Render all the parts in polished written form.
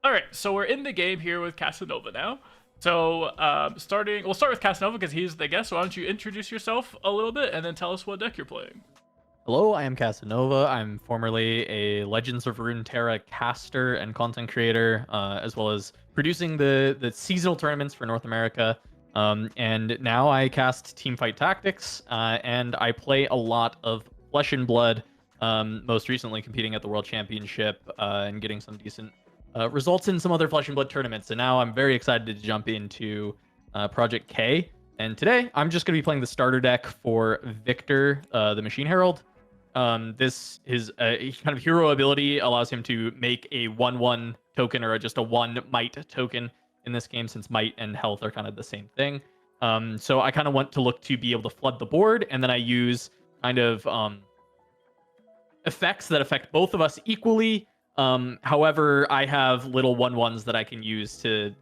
All right, so we're in the game here with Casanova now. So we'll start with Casanova because he's the guest. So why don't you introduce yourself a little bit and then tell us what deck you're playing? Hello, I am Casanova. I'm formerly a Legends of Runeterra caster and content creator, as well as producing the seasonal tournaments for North America. And now I cast Teamfight Tactics, and I play a lot of Flesh and Blood. Most recently, competing at the World Championship and getting some decent results in some other Flesh and Blood tournaments. And now I'm very excited to jump into Project K. And today, I'm just going to be playing the starter deck for Viktor, the Machine Herald. This his kind of hero ability allows him to make a 1/1 token or just a 1 might token in this game, since might and health are kind of the same thing. So I kind of want to look to be able to flood the board, and then I use kind of effects that affect both of us equally. However, I have little 1/1s that I can use to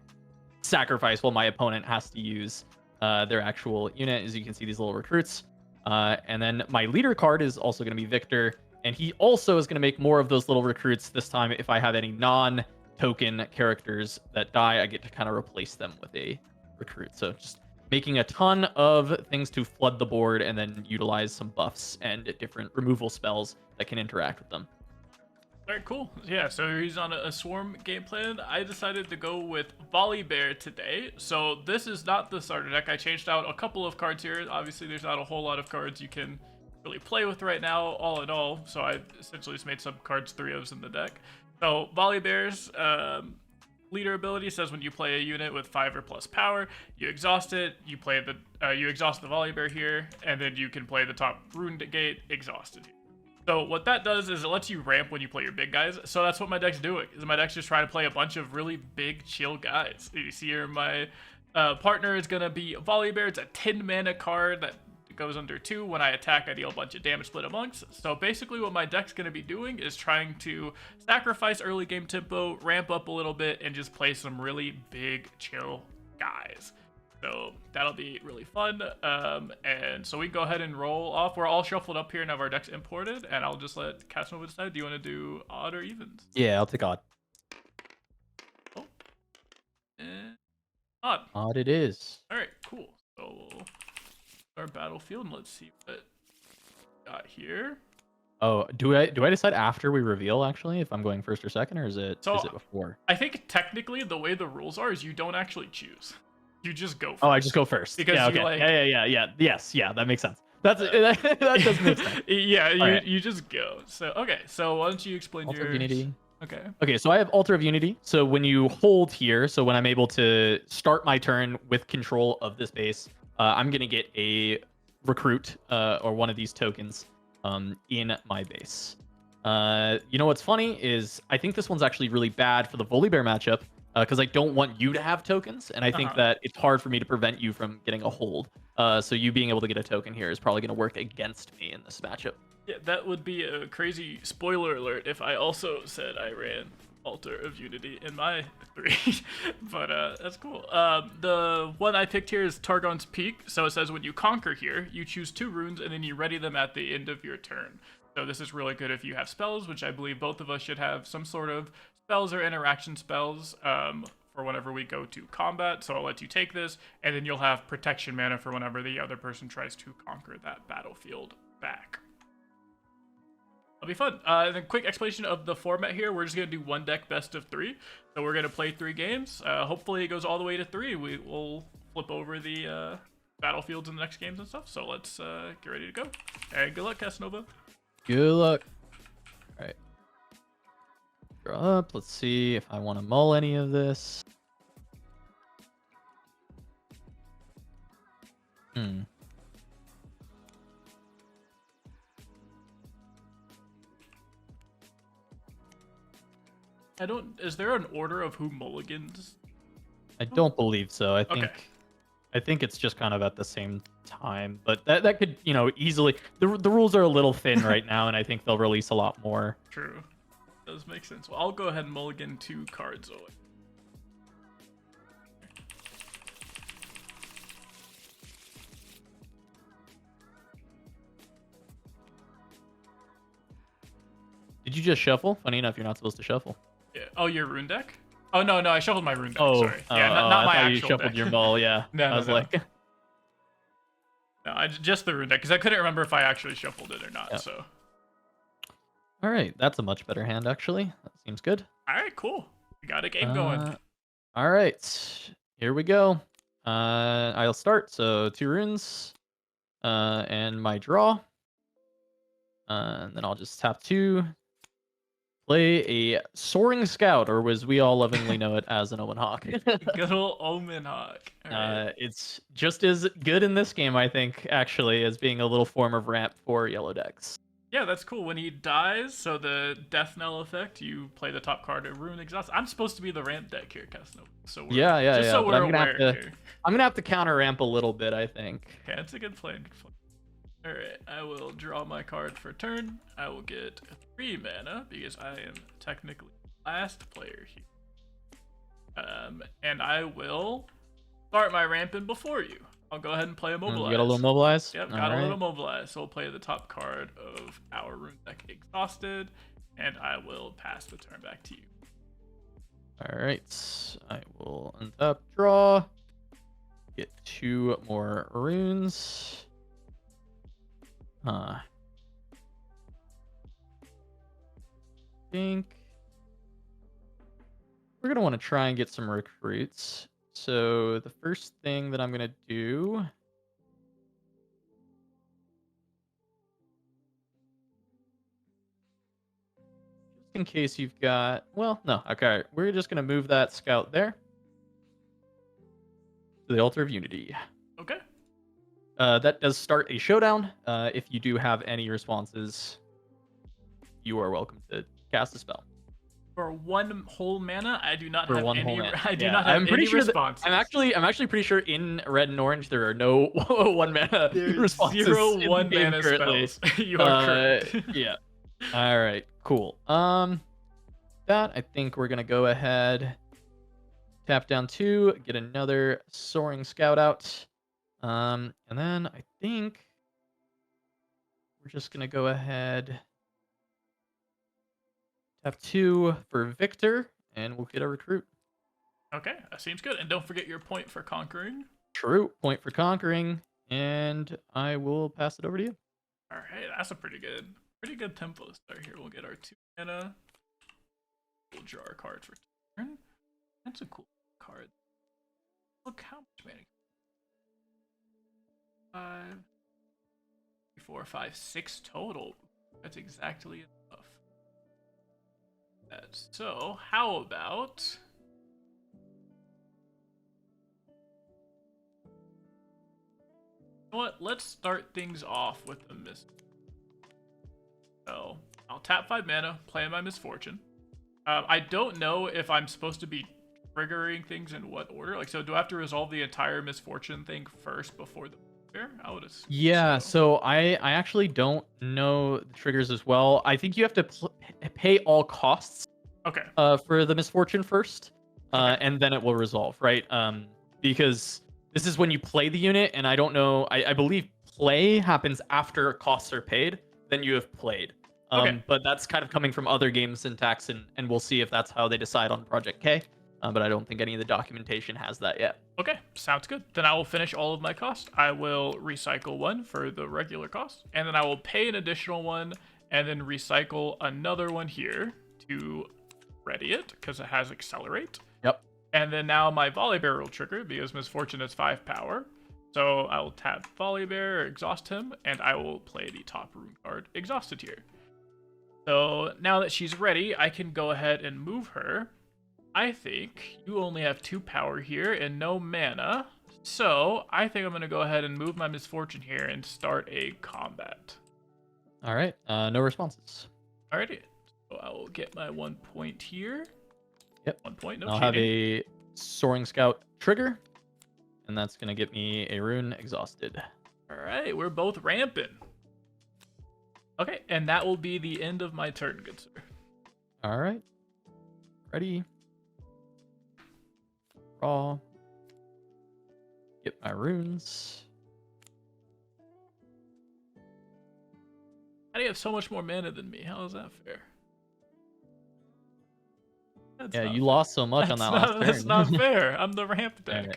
sacrifice while my opponent has to use their actual unit. As you can see, these little recruits. And then my leader card is also going to be Viktor, and he also is going to make more of those little recruits. This time, if I have any non-token characters that die, I get to kind of replace them with a recruit. So just making a ton of things to flood the board, and then utilize some buffs and different removal spells that can interact with them. All right, cool. Yeah, so he's on a swarm game plan. I decided to go with Volibear today. So this is not the starter deck. I changed out a couple of cards here. Obviously, there's not a whole lot of cards you can really play with right now, all in all. So I essentially just made some cards, 3-ofs in the deck. So Volibear's leader ability says when you play a unit with 5 or plus power, you exhaust it. You play you exhaust the Volibear here, and then you can play the top rune gate exhausted here. So what that does is it lets you ramp when you play your big guys. So that's what my deck's doing. Is my deck's just trying to play a bunch of really big, chill guys. You see here, my partner is going to be Volibear. It's a 10 mana card that goes under 2. When I attack, I deal a bunch of damage split amongst. So basically what my deck's going to be doing is trying to sacrifice early game tempo, ramp up a little bit, and just play some really big, chill guys. So that'll be really fun. And so we can go ahead and roll off. We're all shuffled up here and have our decks imported. And I'll just let Casanova decide. Do you want to do odd or evens? Yeah, I'll take odd. Oh. And odd. Odd it is. All right, cool. So we'll our battlefield and let's see what we got here. Oh, do I decide after we reveal, actually, if I'm going first or second, or is it before? I think technically the way the rules are is you don't actually choose. You just go first. Oh, I just go first. Because yeah, okay. Yeah. Yes, yeah, that makes sense. That does make sense. Yeah, you just go. So okay, so why don't you explain Altar your of Unity. Okay, so I have Altar of Unity. So when you hold here, so when I'm able to start my turn with control of this base, I'm gonna get a recruit or one of these tokens in my base. You know what's funny is I think this one's actually really bad for the Volibear matchup, because I don't want you to have tokens, and I think that it's hard for me to prevent you from getting a hold. So you being able to get a token here is probably going to work against me in this matchup. Yeah, that would be a crazy spoiler alert if I also said I ran Altar of Unity in my 3. But that's cool. The one I picked here is Targon's Peak. So it says when you conquer here, you choose 2 runes and then you ready them at the end of your turn. So this is really good if you have spells, which I believe both of us should have some sort of spells or interaction spells for whenever we go to combat. So I'll let you take this, and then you'll have protection mana for whenever the other person tries to conquer that battlefield back. It'll be fun. Then quick explanation of the format here. We're just going to do one deck best of 3. So we're going to play 3 games. Hopefully it goes all the way to 3. We will flip over the battlefields in the next games and stuff. So let's get ready to go. And good luck, Casanova. Good luck. All right. Draw up. Let's see if I want to mull any of this. Is there an order of who mulligans? I don't believe so. I think Okay. I think it's just kind of at the same time, but that could, easily. The rules are a little thin right now, and I think they'll release a lot more. True. Does make sense. Well, I'll go ahead and mulligan 2 cards away. Did you just shuffle? Funny enough, you're not supposed to shuffle. Yeah. Oh, your rune deck? Oh no, I shuffled my rune deck. Oh, Sorry. Yeah, not I my thought you actual shuffled deck. your mull. Yeah, No, I was no. like, No, just the rune deck because I couldn't remember if I actually shuffled it or not. yeah. So. All right, that's a much better hand actually. That seems good. All right, cool. We got a game going. All right, here we go. I'll start. So 2 runes, and my draw. And then I'll just tap 2. Play a Soaring Scout, or as we all lovingly know it as an Omen Hawk. Good old Omen Hawk. All right. It's just as good in this game, I think, actually, as being a little form of ramp for yellow decks. Yeah, that's cool. When he dies, so the death knell effect, you play the top card of Rune Exhaust. I'm supposed to be the ramp deck here, Casanova. So Yeah. so But we're aware here. I'm gonna have to counter ramp a little bit, I think. Okay, that's a good plan. All right, I will draw my card for turn. I will get 3 mana because I am technically last player here. And I will start my ramping before you. I'll go ahead and play a mobilize. You got a little mobilize? Yep, got a little mobilize. So we'll play the top card of our rune deck, Exhausted, and I will pass the turn back to you. All right, I will untap, draw, get 2 more runes. Think we're gonna want to try and get some recruits. So the first thing that I'm gonna do, just in case you've got, well, no, okay, we're just gonna move that scout there to the Altar of Unity. Okay. That does start a showdown. If you do have any responses, you are welcome to cast a spell. For 1 whole mana, I do not have any. I do Yeah, not have I'm pretty any sure responses. I'm actually pretty sure in red and orange there are no 1 mana responses. 0 1 mana currently. spells. You are correct. Yeah. All right. Cool. That I think we're gonna go ahead, tap down 2, get another Soaring Scout out, and then I think we're just gonna go ahead, tap 2 for Viktor, and we'll get a recruit. Okay, that seems good. And don't forget your point for conquering. True. Point for conquering, and I will pass it over to you. All right, that's a pretty good tempo to start here. We'll get our 2 mana. We'll draw our cards for turn. That's a cool card. Look how much mana. 5, 4, 5, 6 total. That's exactly enough. So, how about you know what? Let's start things off with a miss. So, I'll tap 5 mana, play my Misfortune. I don't know if I'm supposed to be triggering things in what order. Like, so do I have to resolve the entire Misfortune thing first before the fair? I would assume. Yeah, so I actually don't know the triggers as well. I think you have to pay all costs. Okay. For the Misfortune first, Okay. and then it will resolve, right? Because this is when you play the unit, and I don't know. I believe play happens after costs are paid. Then you have played. Okay. But that's kind of coming from other game syntax, and we'll see if that's how they decide on Project K. But I don't think any of the documentation has that yet. Okay, sounds good. Then I will finish all of my costs. I will recycle 1 for the regular cost, and then I will pay an additional 1, and then recycle another 1 here to ready it because it has accelerate. Yep. And then now my Volibear will trigger because Misfortune is 5 power. So I will tap Volibear, exhaust him, and I will play the top rune card, Exhausted here. So now that she's ready, I can go ahead and move her. I think you only have 2 power here and no mana. So I think I'm going to go ahead and move my Misfortune here and start a combat. All right. No responses. Alrighty. So I will get my 1 point here. Yep. 1 point, no I'll cheating. have a Soaring Scout trigger, and that's going to get me a rune Exhausted. Alright, we're both ramping. Okay, and that will be the end of my turn, good sir. All right. Ready. Draw. Get my runes. How do you have so much more mana than me? How is that fair? That's Yeah, not you fair. lost so much on that last That's turn. not fair. I'm the ramp All deck. right.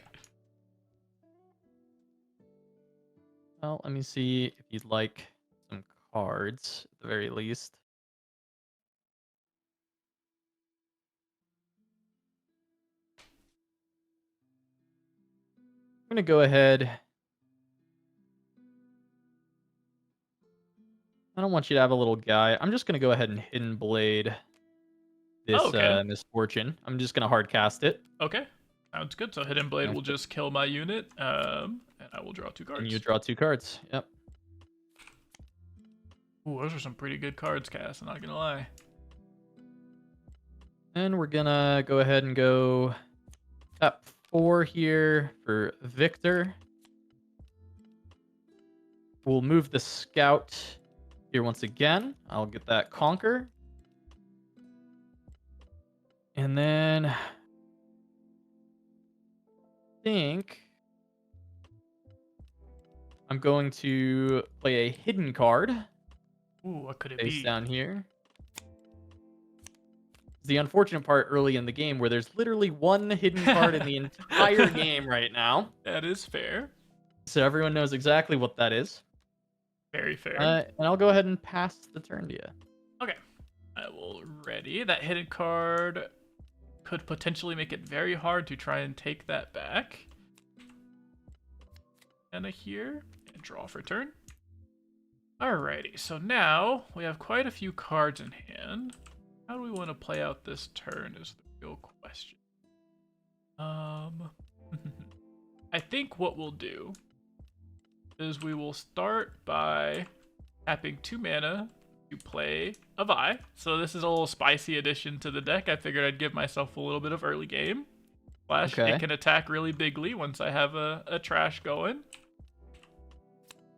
Well, let me see if you'd like some cards at the very least. I'm gonna go ahead. I don't want you to have a little guy. I'm just gonna go ahead and Hidden Blade Oh, this okay. Misfortune. I'm just gonna hard cast it, Okay. Sounds good. So Hidden Blade will just kill my unit, and I will draw 2 and you cards. draw 2 cards. Yep. Ooh, those are some pretty good cards, Cass. I'm not gonna lie. And we're gonna go ahead and go tap 4 here for Victor. We'll move the Scout here once again. I'll get that Conquer. And then I think I'm going to play a hidden card Ooh, what could it face be? down here. The unfortunate part early in the game where there's literally one hidden card in the entire game right now. That is fair. So everyone knows exactly what that is. Very fair. And I'll go ahead and pass the turn to you. Okay. I will ready. That hidden card could potentially make it very hard to try and take that back. And here, and draw for turn. Alrighty, so now we have quite a few cards in hand. How do we want to play out this turn is the real question. I think what we'll do is we will start by tapping 2 mana to play a Vi. So this is a little spicy addition to the deck. I figured I'd give myself a little bit of early game. Slash, Okay. it can attack really bigly once I have a trash going.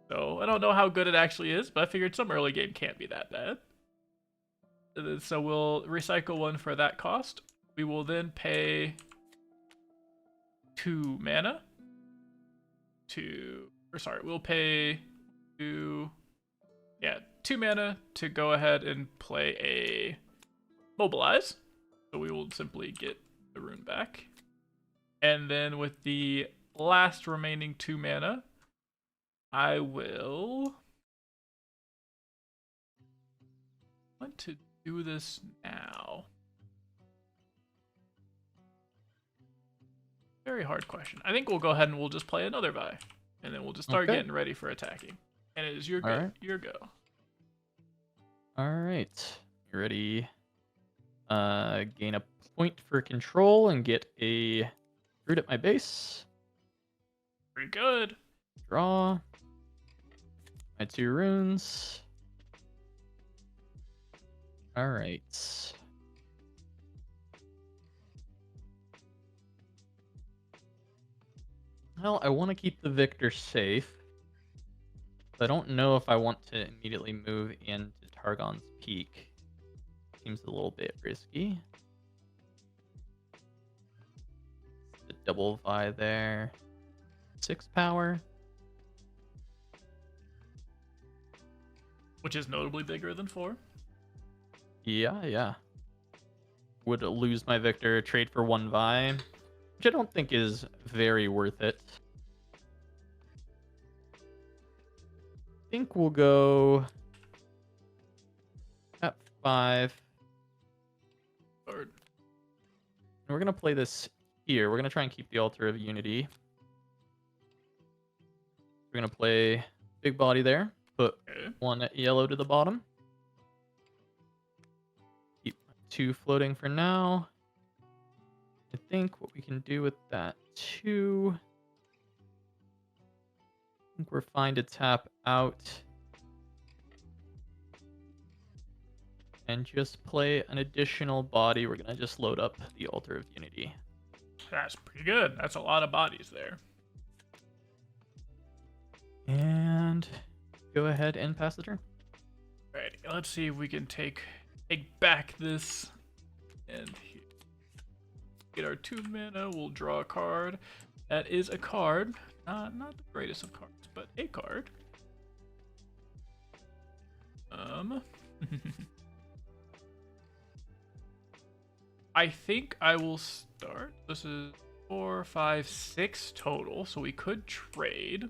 So I don't know how good it actually is, but I figured some early game can't be that bad. So we'll recycle 1 for that cost. We will then pay 2 mana we'll pay 2 mana to go ahead and play a Mobilize. So we will simply get the rune back. And then with the last remaining 2 mana, I will want to do this now. Very hard question. I think we'll go ahead and we'll just play another Vi. And then we'll just start getting ready for attacking. And it is your go. Right. Your go. Alright. You ready? Gain a point for control and get a root at my base. Pretty good. Draw. My 2 runes. Alright. Well, I want to keep the Victor safe. I don't know if I want to immediately move into Targon's Peak. Seems a little bit risky. The double Vi there. 6 power. Which is notably bigger than 4. Yeah. Would lose my Victor, trade for 1 Vi, which I don't think is very worth it. I think we'll go at 5. Or And we're going to play this here. We're going to try and keep the Altar of Unity. We're going to play big body there. Put 1 yellow to the bottom. Keep 2 floating for now. I think what we can do with that 2... I think we're fine to tap out. And just play an additional body. We're going to just load up the Altar of Unity. that's pretty good. That's a lot of bodies there. And go ahead and pass the turn. Alright, let's see if we can take back this. And here. Get our 2 mana. We'll draw a card. That is a card. Not the greatest of cards, but a card. I think I will start. This is 4, 5, 6 total, so we could trade.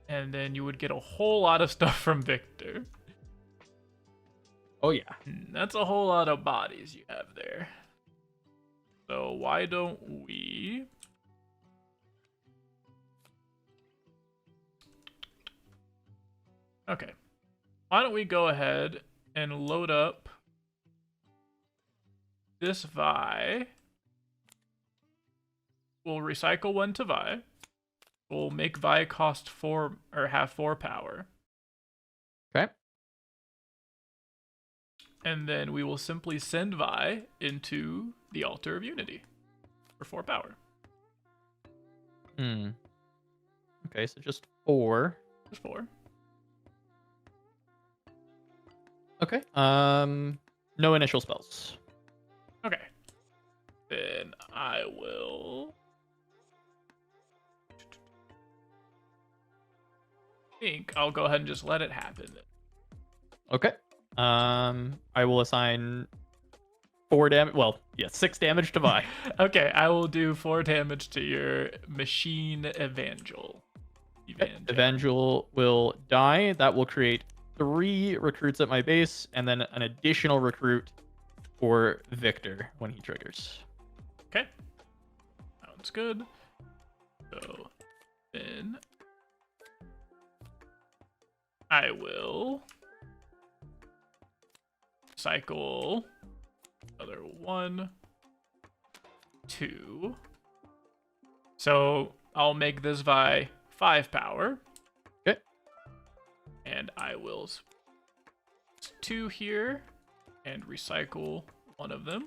And then you would get a whole lot of stuff from Victor. Oh yeah. That's a whole lot of bodies you have there. So why don't we... Okay. Why don't we go ahead and load up this Vi. We'll recycle one to Vi. We'll make Vi cost 4 or have 4 power. Okay. And then we will simply send Vi into the Altar of Unity for 4 power. Okay, so just 4. Just 4. Okay. No initial spells. Okay. Then I will... think I'll go ahead and just let it happen. Okay. I will assign 4 damage. Well, yeah, 6 damage to Vi. Okay, I will do 4 damage to your machine Evangel. Evangel will die. That will create 3 recruits at my base, and then an additional recruit for Victor when he triggers. Okay. Sounds good. So then I will cycle another 1, 2. So I'll make this Vi 5 power. Okay. And I will 2 here and recycle one of them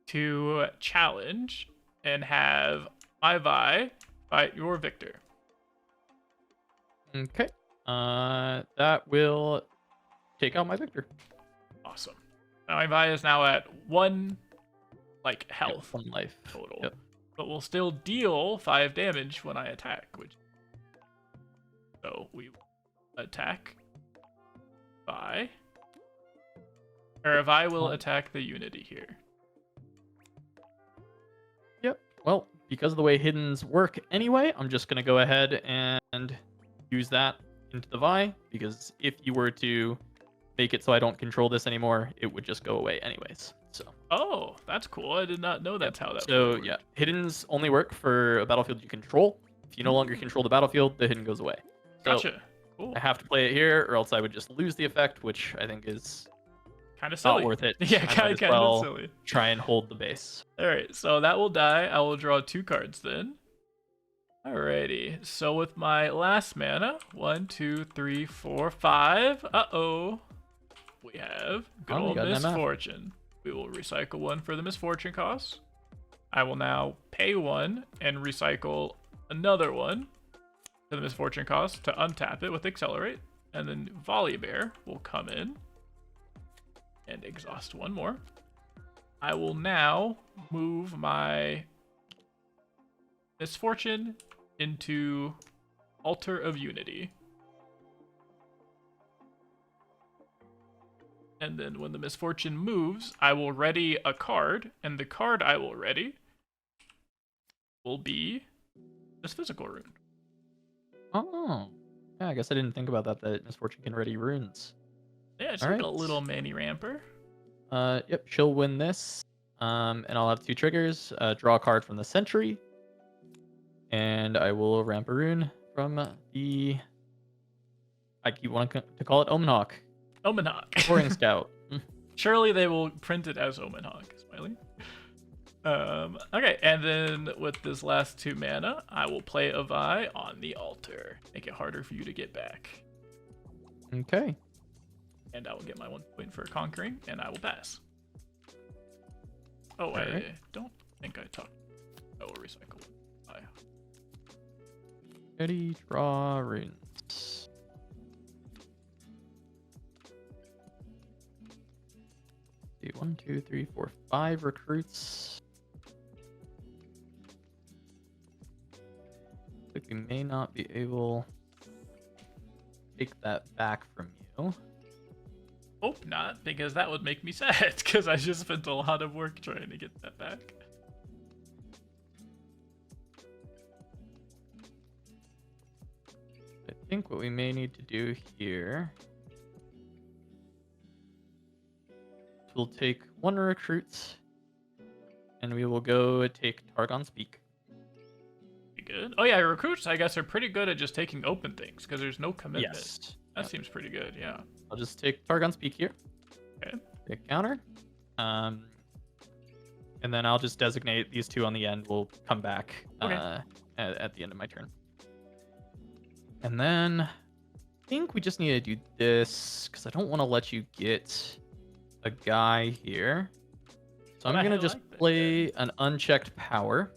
to challenge and have my Vi fight your Victor. Okay. That will take out my Victor. Awesome. Now my Vi is now at 1 health. 1 life Total. Yep. But will still deal 5 damage when I attack, so we attack Vi. Or Vi will attack the Unity here. Yep. Well, because of the way hiddens work anyway, I'm just gonna go ahead and use that into the Vi, because if you were to make it so I don't control this anymore, it would just go away anyways. So. Oh, that's cool. I did not know that's how that So worked. yeah, hiddens only work for a battlefield you control. If you no longer control the battlefield, the hidden goes away. So Gotcha. Cool. I have to play it here, or else I would just lose the effect, which I think is kind of silly. not worth it. Yeah, kind of silly. Try and hold the base. All right, so that will die. I will draw 2 cards then. Alrighty, so with my last mana, 1, 2, 3, 4, 5. We have good old Misfortune. We will recycle 1 for the Misfortune cost. I will now pay 1 and recycle another 1 for the Misfortune cost to untap it with Accelerate. And then Volibear will come in and exhaust 1 more. I will now move my Misfortune into Altar of Unity. And then when the Misfortune moves, I will ready a card, and the card I will ready will be this physical rune. Oh. Yeah, I guess I didn't think about that Misfortune can ready runes. Yeah, it's like a little mini ramper. Yep, she'll win this. And I'll have 2 triggers. Draw a card from the Sentry. And I will ramp a rune from the... I keep wanting to call it Omenhawk. Omenhawk. Boring Scout. Surely they will print it as Omenhawk, Smiley. Okay, and then with this last 2 mana, I will play a Vi on the altar. Make it harder for you to get back. Okay. And I will get my 1 point for conquering, and I will pass. Oh, I don't think I talked. I will recycle. Vi. Ready, draw runes. See, 1, 2, 3, 4, 5 recruits. Like we may not be able to take that back from you. Hope not, because that would make me sad, because I just spent a lot of work trying to get that back. I think what we may need to do here, we'll take one recruit, and we will go take Targon's Peak. Pretty good. Oh yeah, recruits, I guess, are pretty good at just taking open things, because there's no commitment. Yes. That seems pretty good, yeah. I'll just take Targon's Peak here. Okay. Pick counter. And then I'll just designate these two on the end. We'll come back Okay. at the end of my turn. And then I think we just need to do this because I don't want to let you get a guy here. So I'm going to just play an unchecked power.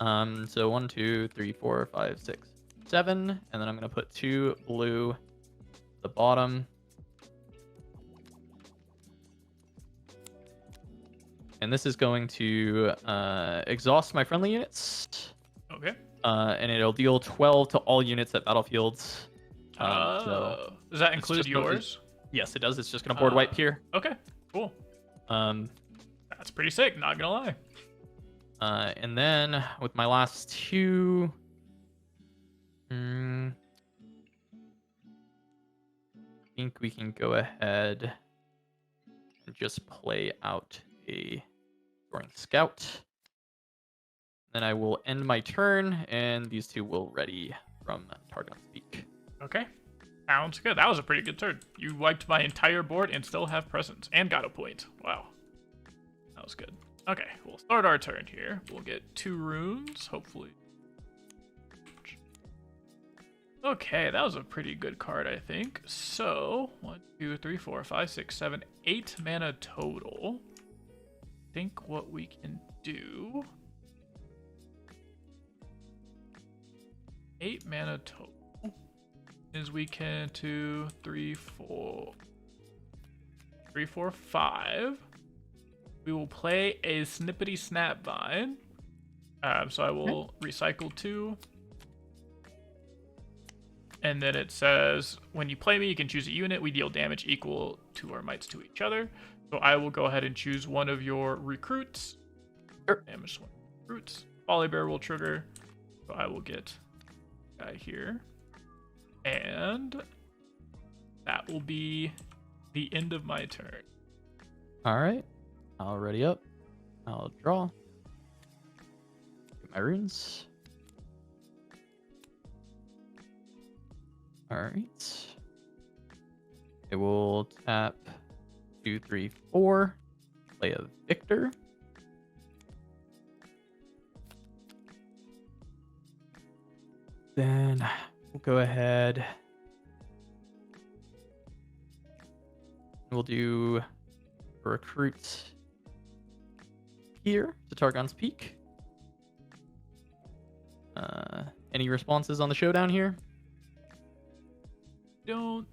So 1, 2, 3, 4, 5, 6, 7. And then I'm going to put 2 blue at the bottom. And this is going to exhaust my friendly units. Okay. And it'll deal 12 to all units at battlefields. So does that include yours? Yes, it does. It's just going to board wipe here. Okay, cool. That's pretty sick, not gonna lie. And then with my last 2... I think we can go ahead and just play out a Soaring Scout. Then I will end my turn, and these two will ready from Targon's Peak. Okay, sounds good. That was a pretty good turn. You wiped my entire board and still have presence, and got a point. Wow, that was good. Okay, we'll start our turn here. We'll get 2 runes, hopefully. Okay, that was a pretty good card, I think. So, 1, 2, 3, 4, 5, 6, 7, 8 mana total. I think what we can do... 8 mana total is we can 2, 3, 4, 3, 4, 5. We will play a Snippety Snapvine. So I will recycle 2. And then it says, when you play me, you can choose a unit. We deal damage equal to our mites to each other. So I will go ahead and choose one of your recruits. Damage one recruits. Volibear will trigger. So I will get a guy here. And that will be the end of my turn. All right. I'll ready up. I'll draw. Get my runes. All right. It will tap 2, 3, 4. Play a Viktor. Then we'll go ahead. We'll do a recruit here to Targon's Peak. Any responses on the showdown here? Don't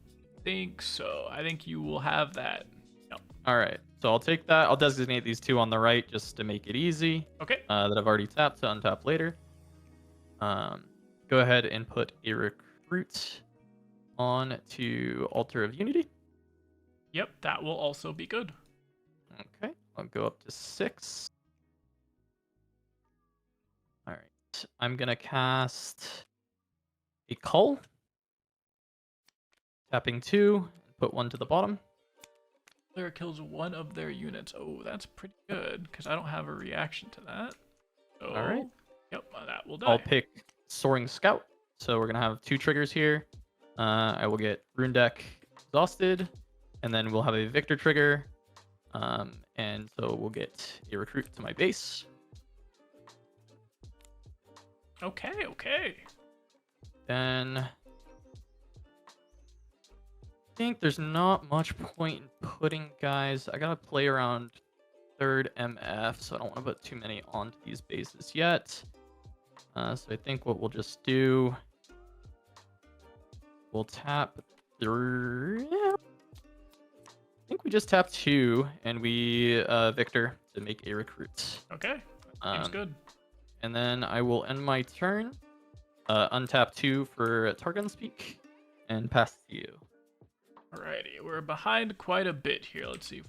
think so. I think you will have that. No. All right. So I'll take that. I'll designate these 2 on the right just to make it easy. Okay. That I've already tapped to untap later. Go ahead and put a recruit on to Altar of Unity. Yep, that will also be good. Okay. I'll go up to 6. All right. I'm going to cast a Cull. Tapping 2, put 1 to the bottom. Player kills one of their units. Oh, that's pretty good, because I don't have a reaction to that. So, all right. Yep, that will die. I'll pick Soaring Scout. So we're going to have 2 triggers here. I will get Rune Deck exhausted, and then we'll have a Viktor trigger. And so we'll get a recruit to my base. Okay. Then I think there's not much point in putting guys. I gotta play around 3rd MF, so I don't want to put too many onto these bases yet. So I think what we'll just do, we'll tap 3. Yeah. I think we just tap 2, and we Viktor to make a recruit. Okay, seems good. And then I will end my turn, untap 2 for Targon's Peak, and pass to you. Alrighty, we're behind quite a bit here. Let's see.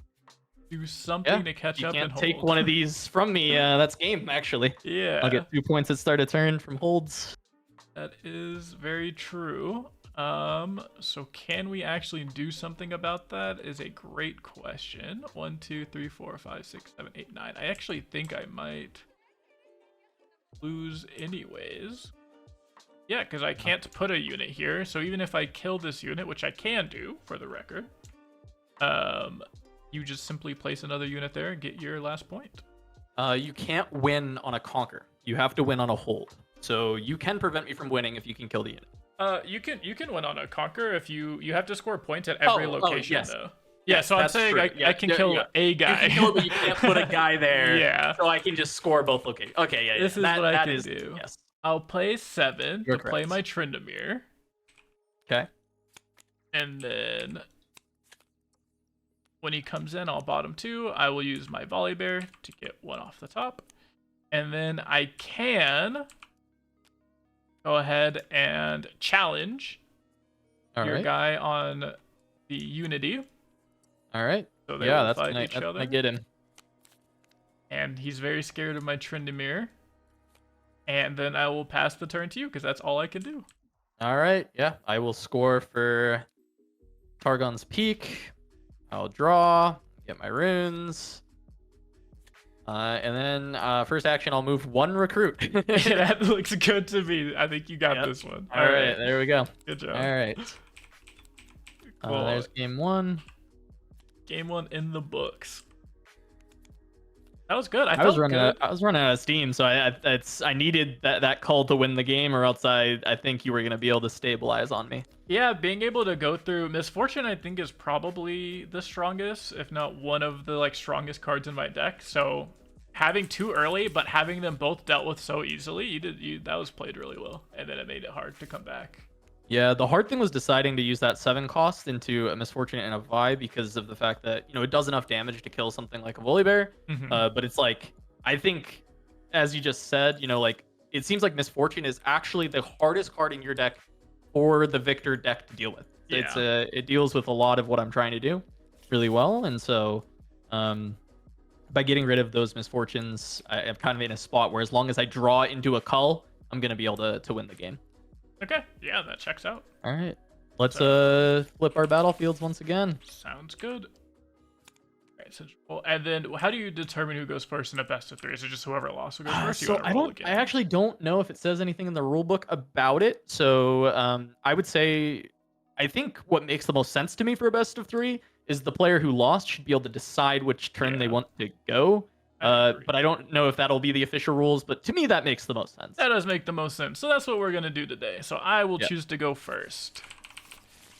Do something to catch you up and can't take hold. one of these from me. That's game, actually. Yeah. I'll get 2 points at start of turn from holds. That is very true. So can we actually do something about that is a great question. 1, 2, 3, 4, 5, 6, 7, 8, 9. I actually think I might lose anyways. Yeah, because I can't put a unit here. So even if I kill this unit, which I can do for the record, you just simply place another unit there and get your last point. You can't win on a conquer. You have to win on a hold. So you can prevent me from winning if you can kill the unit. You can win on a conquer if you have to score points at every location yes. though. Yeah, Yes, so I'm that's saying true. I can kill a guy. You can kill it, but you can't put a guy there. Yeah. So I can just score both locations. Okay, yeah. This is what I can do. Yes. I'll play 7 You're to play correct. my Tryndamere. Okay. And then when he comes in, I'll bottom 2. I will use my Volibear to get 1 off the top. And then I can go ahead and challenge your guy on the Unity. All right. So they will fight each that's other. gonna get him. And he's very scared of my Tryndamere. And then I will pass the turn to you because that's all I can do. All right. Yeah, I will score for Targon's Peak. I'll draw, get my runes. And then first action, I'll move 1 recruit. That looks good to me. I think you got this one. All right, there we go. Good job. All right. Cool. There's game 1. Game 1 in the books. That was good. I was running out of steam, so I needed that call to win the game, or else I think you were gonna be able to stabilize on me. Yeah, being able to go through Misfortune, I think, is probably the strongest, if not one of the strongest cards in my deck. So having 2 early, but having them both dealt with so easily, that was played really well, and then it made it hard to come back. Yeah, the hard thing was deciding to use that 7 cost into a Misfortune and a Vi because of the fact that, it does enough damage to kill something like a Volibear. But it's I think, as you just said, it seems like Misfortune is actually the hardest card in your deck for the Viktor deck to deal with. Yeah. It deals with a lot of what I'm trying to do really well. And so by getting rid of those Misfortunes, I'm kind of in a spot where as long as I draw into a cull, I'm going to be able to win the game. Okay, yeah, that checks out. All right, let's flip our battlefields once again. Sounds good. All right, so and then how do you determine who goes first in a best of 3? Is it just whoever lost will go first? So I actually don't know if it says anything in the rulebook about it. So I would say, I think what makes the most sense to me for a best of 3 is the player who lost should be able to decide which turn they want to go. But I don't know if that'll be the official rules, but to me that makes the most sense. That does make the most sense. So that's what we're gonna do today. So I will choose to go first.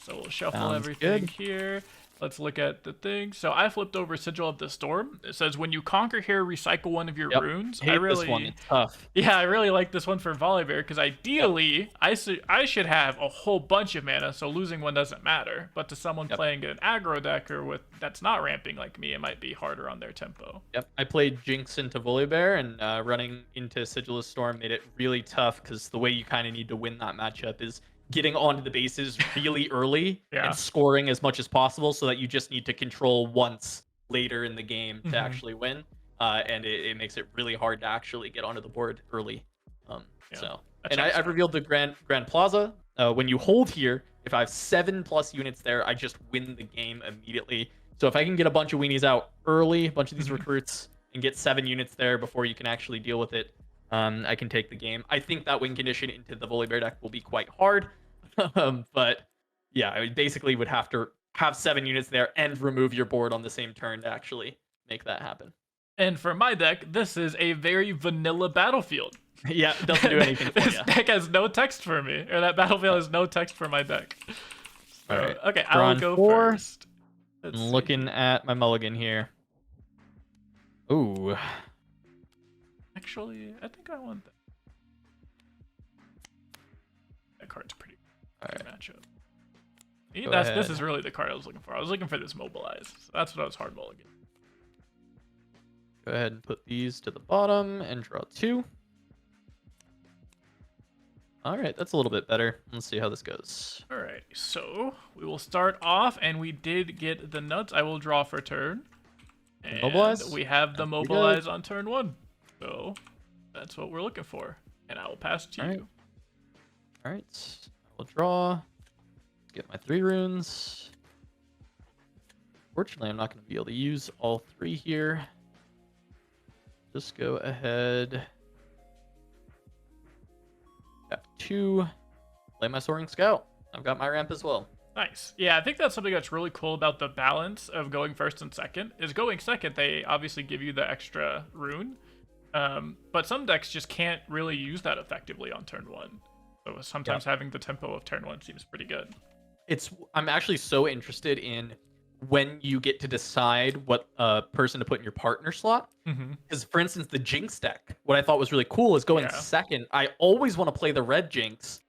So we'll shuffle everything here. Let's look at the thing. So I flipped over Sigil of the Storm. It says when you conquer here, recycle one of your runes. I really this one. It's tough. Yeah, I really like this one for Volibear because ideally I should have a whole bunch of mana, so losing one doesn't matter. But to someone playing an aggro deck or that's not ramping like me, it might be harder on their tempo. Yep, I played Jinx into Volibear, and running into Sigil of Storm made it really tough because the way you kind of need to win that matchup is getting onto the bases really early and scoring as much as possible so that you just need to control once later in the game to actually win. And it makes it really hard to actually get onto the board early. I've revealed the Grand Plaza. When you hold here, if I have 7+ units there, I just win the game immediately. So if I can get a bunch of weenies out early, a bunch of these recruits, and get 7 units there before you can actually deal with it, I can take the game. I think that win condition into the Volibear deck will be quite hard. But yeah, I basically would have to have 7 units there and remove your board on the same turn to actually make that happen. And for my deck, this is a very vanilla battlefield. Yeah, it doesn't do anything for This deck has no text for me, or that battlefield has no text for my deck. All right. Okay, I will go first. I'm looking at my mulligan here. Ooh. Actually, I think I want that. That card's pretty good matchup. This is really the card I was looking for. I was looking for this Mobilize. So that's what I was hard mulligan. Go ahead and put these to the bottom and draw 2. All right, that's a little bit better. Let's see how this goes. Alright, so we will start off, and we did get the nuts. I will draw for turn. And Mobilize. we have the That's pretty good. mobilize on turn 1. So that's what we're looking for. And I will pass it to All right. you. All right. I will draw. Get my 3 runes. Fortunately, I'm not going to be able to use all 3 here. Just go ahead. Tap 2. Play my Soaring Scout. I've got my ramp as well. Nice. Yeah, I think that's something that's really cool about the balance of going first and second. Is going second, they obviously give you the extra rune. But some decks just can't really use that effectively on turn 1. So sometimes having the tempo of turn 1 seems pretty good. I'm actually so interested in when you get to decide what person to put in your partner slot. Because, for instance, the Jinx deck, what I thought was really cool is going second. I always want to play the red Jinx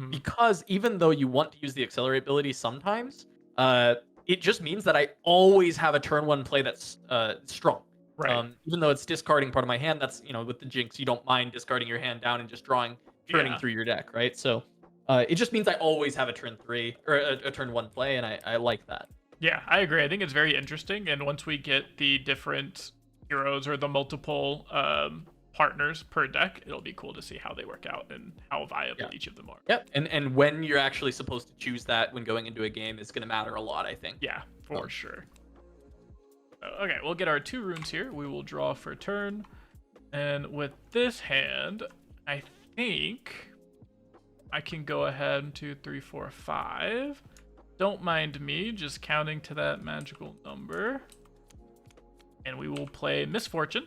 because even though you want to use the accelerate ability sometimes, it just means that I always have a turn 1 play that's strong. Right. Even though it's discarding part of my hand, that's, with the Jinx, you don't mind discarding your hand down and just turning through your deck, right? So it just means I always have a turn 3 or a turn 1 play, and I like that. Yeah, I agree. I think it's very interesting. And once we get the different heroes or the multiple partners per deck, it'll be cool to see how they work out and how viable each of them are. Yep. And when you're actually supposed to choose that when going into a game is going to matter a lot, I think. Yeah, for sure. Okay, we'll get our 2 runes here. We will draw for turn. And with this hand, I think I can go ahead 2, 3, 4, 5. Don't mind me just counting to that magical number. And we will play Misfortune.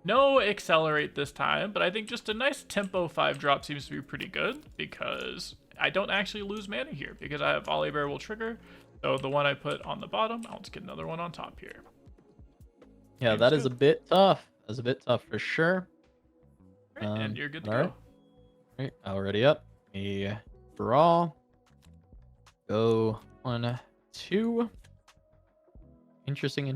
No accelerate this time, but I think just a nice tempo 5 drop seems to be pretty good because I don't actually lose mana here because I have Volibear will trigger. So the one I put on the bottom, I'll just get another one on top here. Yeah, that is a bit tough. That's a bit tough for sure. Right, and you're good to go. All right, already up. A draw. Go 1, 2. Interesting.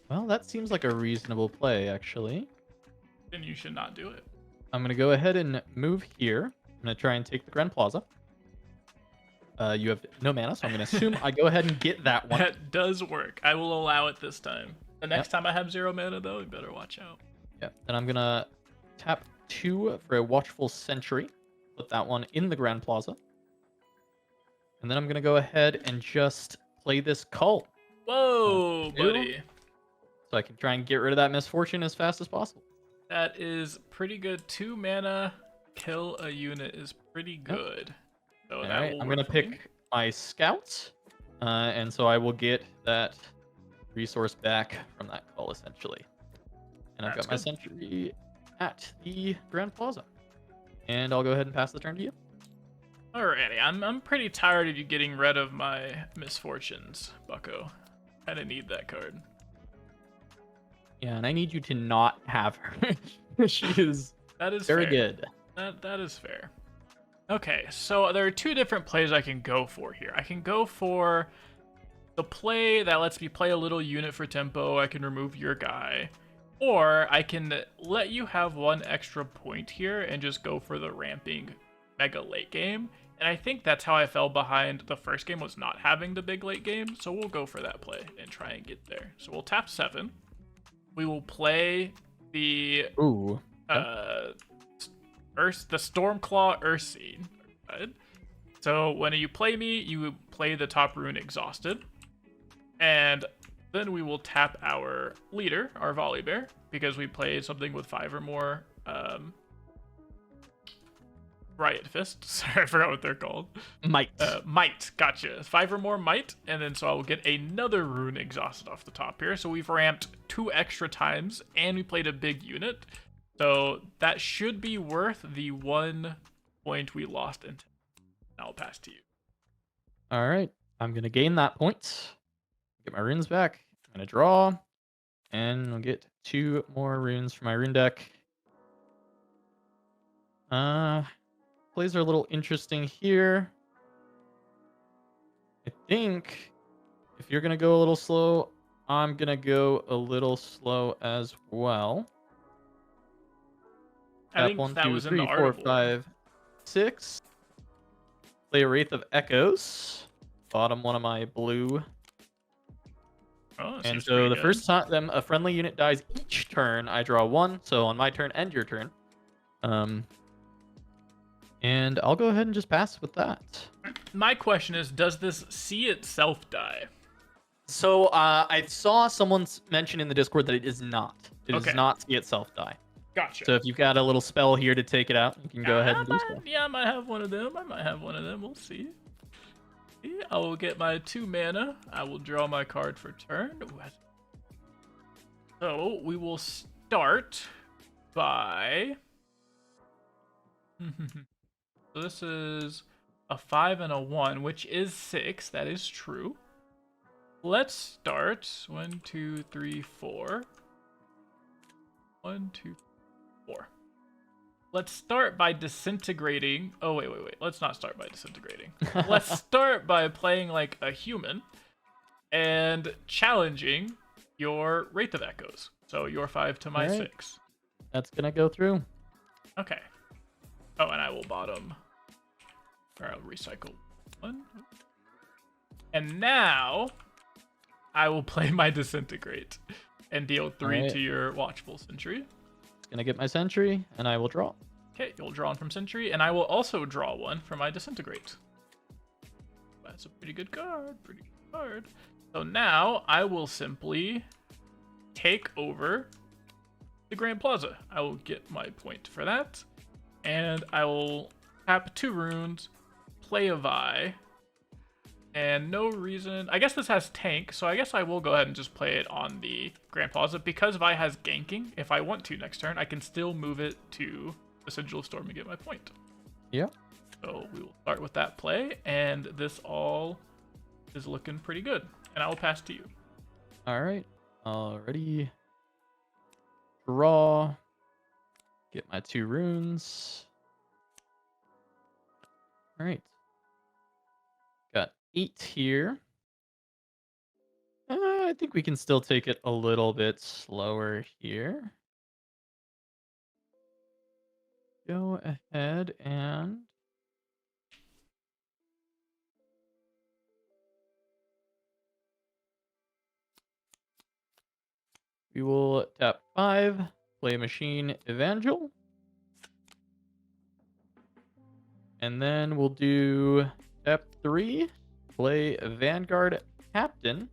Well, that seems like a reasonable play, actually. Then you should not do it. I'm going to go ahead and move here. I'm going to try and take the Grand Plaza. You have no mana, so I'm going to assume I go ahead and get that one. That does work. I will allow it this time. The next time I have 0 mana, though, you better watch out. Yeah, then I'm going to tap 2 for a Watchful Sentry. Put that one in the Grand Plaza. And then I'm going to go ahead and just play this Cult. Whoa, buddy. So I can try and get rid of that Misfortune as fast as possible. That is pretty good. 2 mana, kill a unit is pretty good. So that right, will I'm going to pick my Scouts. And so I will get that resource back from that call, essentially. And I've got my Sentry at the Grand Plaza. And I'll go ahead and pass the turn to you. Alrighty, I'm pretty tired of you getting rid of my Misfortunes, Bucko. I didn't need that card. Yeah, and I need you to not have her. She is very good. That is fair. Okay, so there are 2 different plays I can go for here. I can go for the play that lets me play a little unit for tempo. I can remove your guy. Or I can let you have 1 extra point here and just go for the ramping mega late game. And I think that's how I fell behind the first game, was not having the big late game. So we'll go for that play and try and get there. So we'll tap 7. We will play the the Stormclaw Ursine. Right? So when you play me, you play the top rune Exhausted. And then we will tap our leader, our Volibear, because we played something with 5 or more Riot Fist. Sorry, I forgot what they're called. Might. Might. Gotcha. 5 or more Might. And then so I will get another rune Exhausted off the top here. So we've ramped 2 extra times, and we played a big unit. So that should be worth the 1 point we lost. And I'll pass to you. All right. I'm going to gain that point. Get my runes back. I'm going to draw. And I'll get 2 more runes from my rune deck. Plays are a little interesting here. I think if you're gonna go a little slow, I'm gonna go a little slow as well. I Tap think one, that two, was in the three, four, artboard. 5, 6. Play a Wraith of Echoes. Bottom one of my blue. Oh, that And seems so pretty the good. first time a friendly unit dies each turn, I draw one. So on my turn and your turn. Um, and I'll go ahead and just pass with that. My question is, does this see itself die? So I saw someone's mention in the Discord that it is not. It does Okay, not see itself die. gotcha. So if you've got a little spell here to take it out, you can go ahead and do so. Yeah, I might have one of them. I might have one of them. We'll see. I will get my 2 mana. I will draw my card for turn. So we will start by. So this is a 5 and a 1, which is 6. That is true. Let's start 1, 2, 3, 4. 1, 2, 4. Let's start by disintegrating. Oh, wait. Let's not start by disintegrating. Let's start by playing like a human and challenging your Wraith of Echoes. So your 5 to my All right. 6. That's gonna go through. Okay. Oh, and I will bottom. Or I'll recycle 1. And now I will play my Disintegrate and deal 3 right. to your Watchful Sentry. Gonna get my sentry, and I will draw. Okay, you'll draw one from Sentry, and I will also draw one for my Disintegrate. That's a pretty good card. So now I will simply take over the Grand Plaza. I will get my point for that, and I will tap 2 runes, play a Vi, and no reason. I guess this has tank, so I guess I will go ahead and just play it on the Grand Plaza. Because Vi has ganking, if I want to next turn, I can still move it to the Sigil of Storm and get my point. Yeah. So we will start with that play, and this all is looking pretty good. And I will pass to you. All right. Already. Draw. Get my 2 runes. All right. Got 8 here. I think we can still take it a little bit slower here. Go ahead and we will tap 5, play Machine Evangel. And then we'll do tap 3, play Vanguard Captain.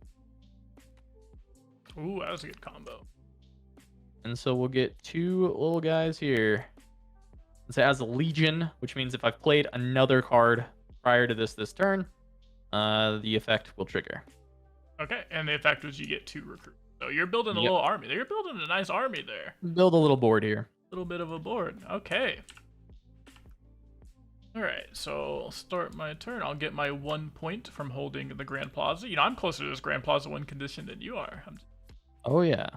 Ooh, that was a good combo. And so we'll get 2 little guys here. So it has a Legion, which means if I've played another card prior to this turn, the effect will trigger. Okay, and the effect was you get 2 recruits. So you're building a Yep. little army. You're building a nice army there. Build a little board here. A little bit of a board. Okay. Alright, so I'll start my turn. I'll get my 1 point from holding the Grand Plaza. You know, I'm closer to this Grand Plaza win condition than you are. Oh, yeah.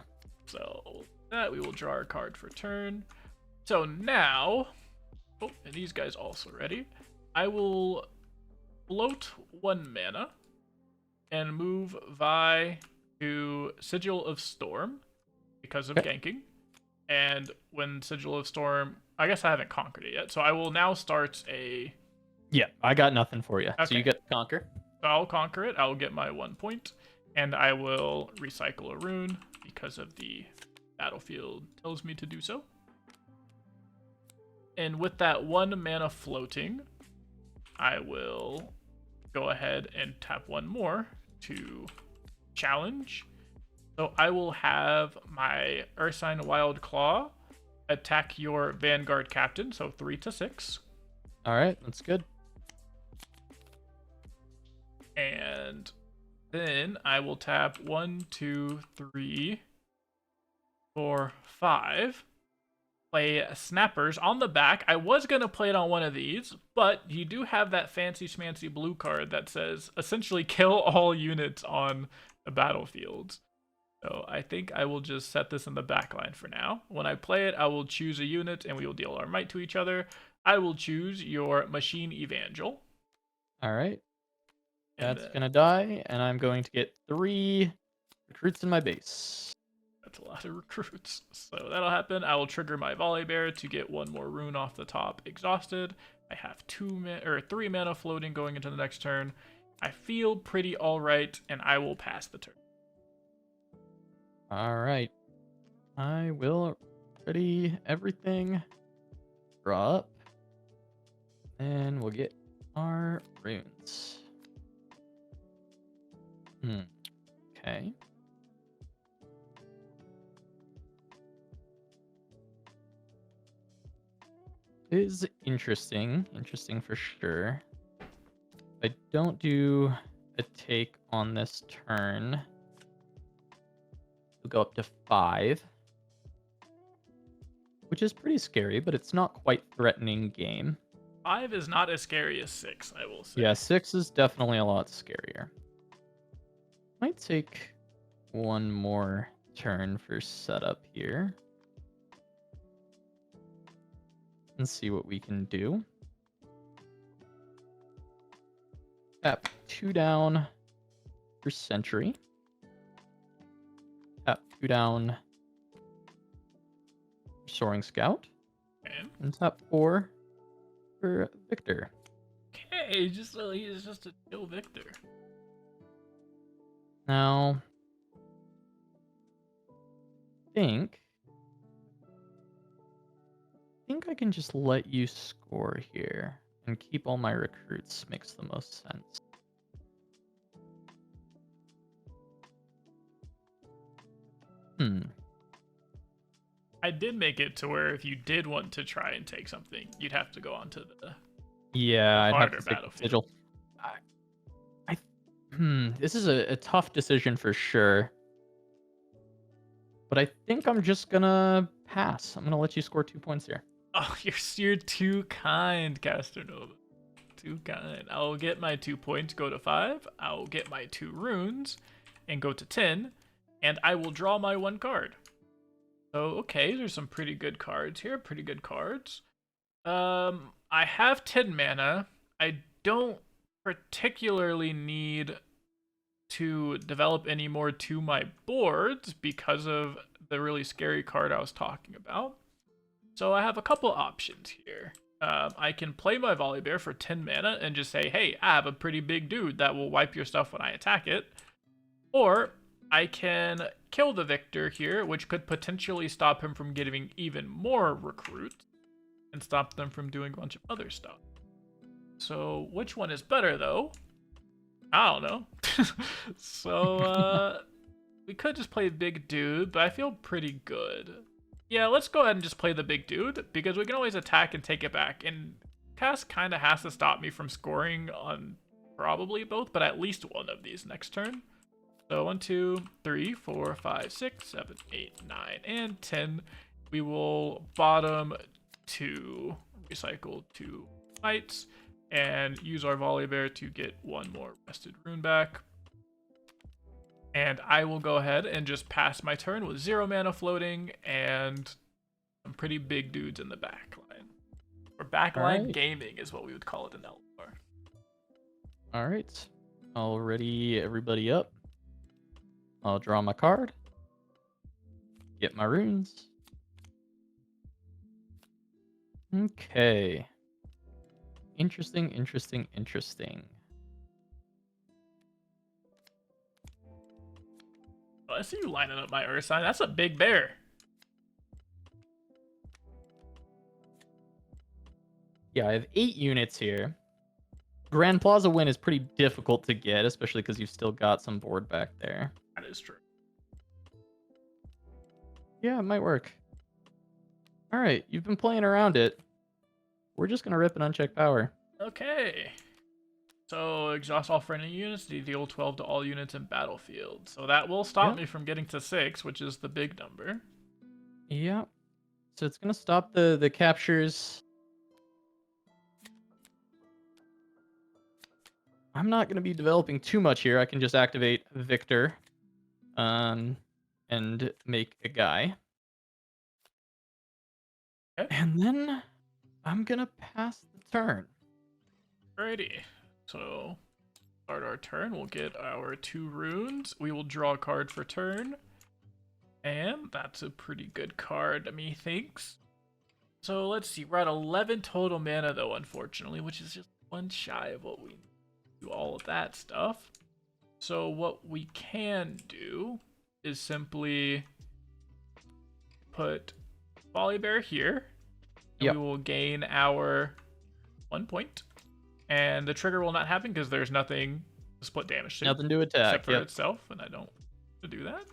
So with that, we will draw our card for turn. So now, oh, and these guys also ready. I will float 1 mana and move Vi to Sigil of Storm because of ganking. And when Sigil of Storm, I guess I haven't conquered it yet, so I will now start a. Yeah, I got nothing for you. Okay. So you get to conquer. I'll conquer it. I'll get my 1 point, and I will recycle a rune because of the battlefield tells me to do so. And with that 1 mana floating, I will go ahead and tap 1 more to challenge. So I will have my Ursine Wild Claw attack your Vanguard Captain, so 3 to 6. All right, that's good. And then I will tap 1, 2, 3, 4, 5. Play Snappers on the back. I was going to play it on one of these, but you do have that fancy schmancy blue card that says essentially kill all units on the battlefield. So I think I will just set this in the back line for now. When I play it, I will choose a unit and we will deal our might to each other. I will choose your Machine Evangel. All right. And That's gonna die, and I'm going to get 3 recruits in my base. that's a lot of recruits. So that'll happen. I will trigger my Volibear to get 1 more rune off the top. Exhausted. I have 3 mana floating going into the next turn. I feel pretty alright, and I will pass the turn. Alright. I will ready everything. Draw up. And we'll get our runes. Okay. Is interesting. Interesting for sure. I don't do a take on this turn. We'll go up to 5. Which is pretty scary, but it's not quite threatening game. 5 is not as scary as 6, I will say. Yeah, 6 is definitely a lot scarier. Might take 1 more turn for setup here. And see what we can do. Tap 2 down for Sentry. Tap 2 down for Soaring Scout. And tap 4 for Viktor. Okay, he's just a chill Viktor. Now, I think I can just let you score here and keep all my recruits. Makes the most sense. I did make it to where if you did want to try and take something, you'd have to go onto the I'd have harder to take the battlefield. sigil. This is a tough decision for sure. But I think I'm just gonna pass. I'm gonna let you score 2 points here. Oh, you're too kind, Casanova. Too kind. I'll get my 2 points, go to 5. I'll get my 2 runes and go to 10. And I will draw my 1 card. So, okay, there's some pretty good cards here. Pretty good cards. I have 10 mana. I don't particularly need to develop any more to my boards because of the really scary card I was talking about. So I have a couple options here. I can play my Volibear for 10 mana and just say, hey, I have a pretty big dude that will wipe your stuff when I attack it. Or I can kill the Viktor here, which could potentially stop him from getting even more recruits and stop them from doing a bunch of other stuff. So which one is better, though? I don't know. So we could just play big dude, but I feel pretty good. Yeah, let's go ahead and just play the big dude, because we can always attack and take it back. And Cass kind of has to stop me from scoring on probably both, but at least one of these next turn. So 1, 2, 3, 4, 5, 6, 7, 8, 9, and 10. We will bottom 2, recycle 2 fights, and use our Volibear to get 1 more rested rune back. And I will go ahead and just pass my turn with 0 mana floating and some pretty big dudes in the backline. Or backline gaming is what we would call it in Eldar. Alright. I'll ready everybody up. I'll draw my card. Get my runes. Okay. Interesting. Oh, I see you lining up my Earth sign. That's a big bear. Yeah, I have 8 units here. Grand Plaza win is pretty difficult to get, especially because you've still got some board back there. That is true. Yeah, it might work. Alright, you've been playing around it. We're just going to rip an unchecked power. Okay. So, exhaust all friendly units, deal 12 to all units in battlefield. So that will stop me from getting to 6, which is the big number. Yeah. So it's going to stop the captures. I'm not going to be developing too much here. I can just activate Viktor and make a guy. Okay. And then I'm going to pass the turn. Alrighty. So start our turn. We'll get our 2 runes. We will draw a card for turn. And that's a pretty good card, methinks. So let's see. We're at 11 total mana, though, unfortunately, which is just 1 shy of what we need to do all of that stuff. So what we can do is simply put Volibear here. And we will gain our 1 point. And the trigger will not happen because there's nothing to split damage to. Nothing to attack. Except for itself, and I don't want to do that.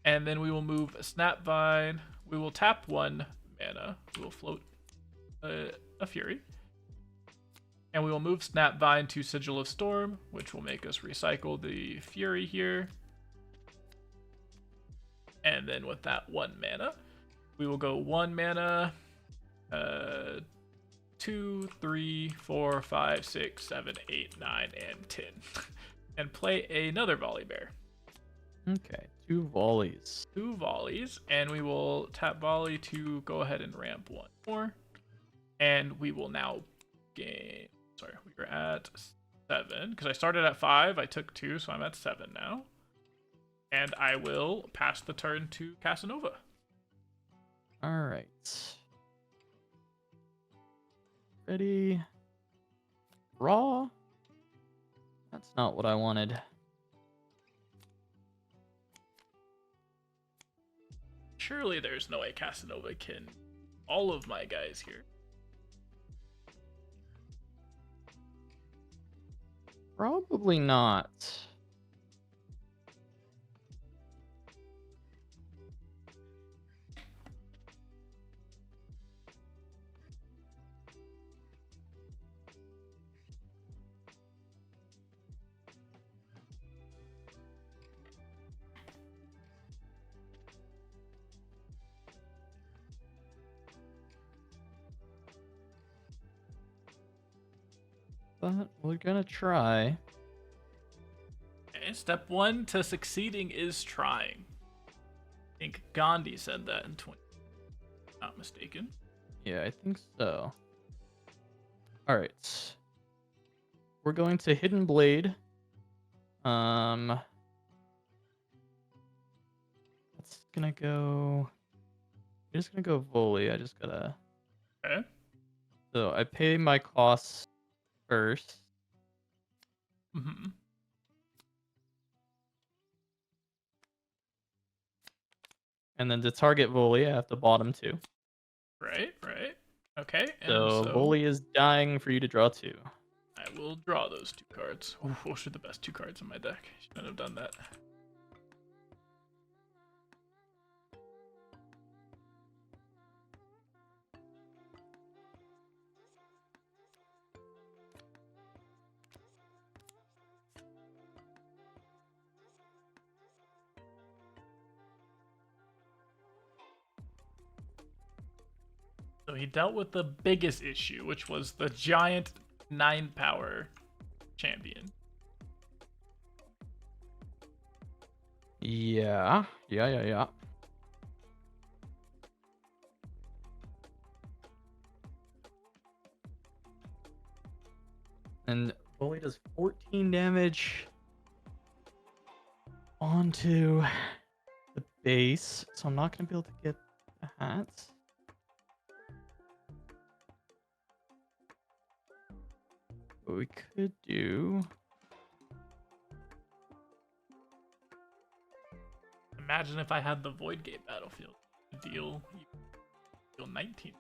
And then we will move Snapvine. We will tap 1 mana. We will float a Fury. And we will move Snapvine to Sigil of Storm, which will make us recycle the Fury here. And then with that 1 mana, we will go 1 mana, 2, 3, 4, 5, 6, 7, 8, 9, and 10. And play another Volibear. Okay, 2 volleys. 2 volleys, and we will tap volley to go ahead and ramp 1 more. And we will now gain... Sorry, we were at 7, because I started at 5, I took 2, so I'm at 7 now. And I will pass the turn to Casanova. Alright. Ready? Raw? That's not what I wanted. Surely there's no way Casanova can... all of my guys here. Probably not. But we're gonna try. Okay, step 1 to succeeding is trying. I think Gandhi said that in 20. Not mistaken. Yeah, I think so. Alright. We're going to Hidden Blade. That's gonna go... I'm just gonna go volley. I just gotta... Okay. So I pay my costs first. Mm-hmm. And then to target volley, I have to bottom 2. Right. Okay. So volley is dying for you to draw 2. I will draw those 2 cards. Ooh, those are the best 2 cards in my deck. Shouldn't have done that. So he dealt with the biggest issue, which was the giant 9-power champion. Yeah. And volley does 14 damage onto the base, so I'm not going to be able to get the hats. What we could do... Imagine if I had the Void Gate Battlefield. Deal 19.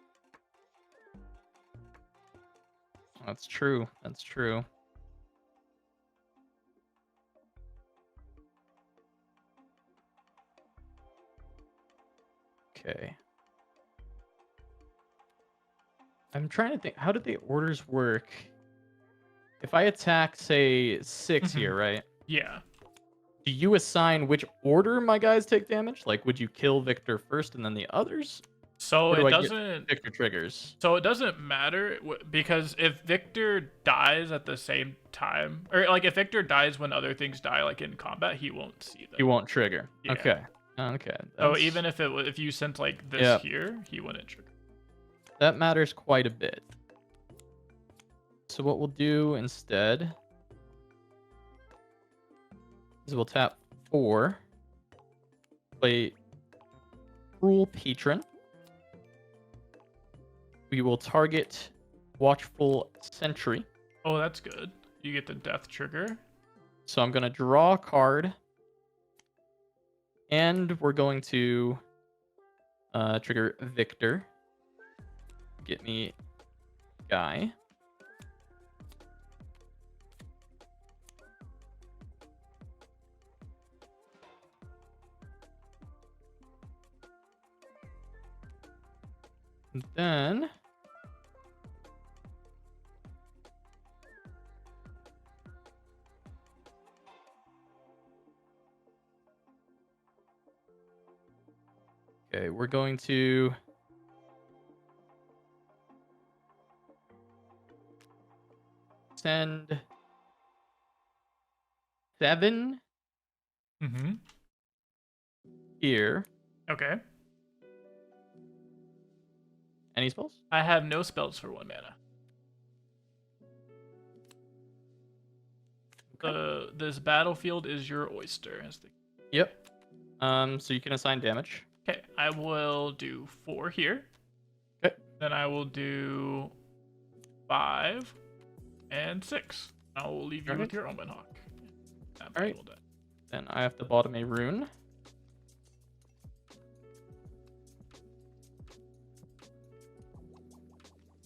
That's true. Okay. I'm trying to think, how did the orders work? If I attack, say, 6 here, right? Yeah. Do you assign which order my guys take damage? Like, would you kill Victor first and then the others? So it doesn't... Victor triggers. So it doesn't matter, because if Victor dies at the same time, or like if Victor dies when other things die, like in combat, he won't see them. He won't trigger. Yeah. Okay. So even if you sent like this here, he wouldn't trigger. That matters quite a bit. So what we'll do instead is we'll tap 4, play Cruel Patron. We will target Watchful Sentry. Oh, that's good. You get the death trigger. So I'm going to draw a card. And we're going to trigger Victor. Get me Guy. And then okay, we're going to send 7 Mm-hmm. here. Okay. Any spells? I have no spells for 1 mana. Okay. This battlefield is your oyster. Yep. So you can assign damage. Okay, I will do 4 here. Okay. Then I will do 5 and 6. I will leave you with your Omen Hawk. All right. Then I have to bottom a rune.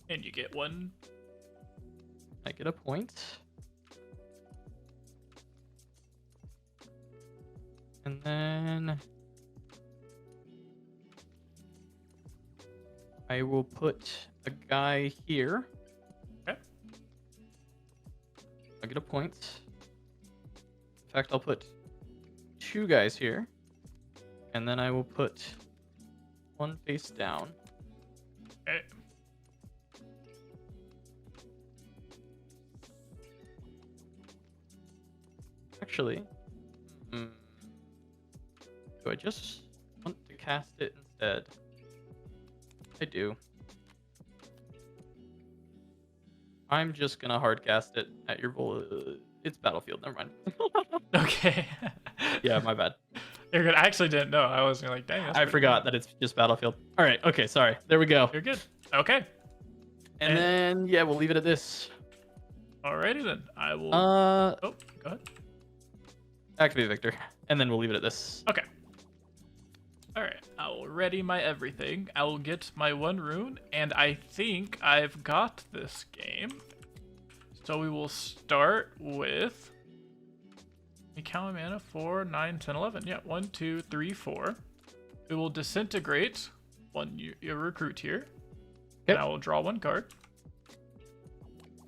And you get 1. I get a point. And then I will put a guy here. Okay. I get a point. In fact, I'll put 2 guys here. And then I will put 1 face down. Okay. Actually, do I just want to cast it instead? I do. I'm just gonna hard cast it at your it's battlefield. Never mind. Okay. Yeah, my bad. You're good. I actually didn't know. I was like, dang. I forgot that it's just battlefield. All right. Okay. Sorry. There we go. You're good. Okay. And then yeah, we'll leave it at this. Alrighty then. I will. Oh, go ahead. Activate Victor, and then we'll leave it at this. Okay. Alright, I will ready my everything. I will get my 1 rune, and I think I've got this game. So we will start with... We count mana 4, 9, 10, 11. Yeah, 1, 2, 3, 4. We will disintegrate your recruit here. Okay. And I will draw 1 card.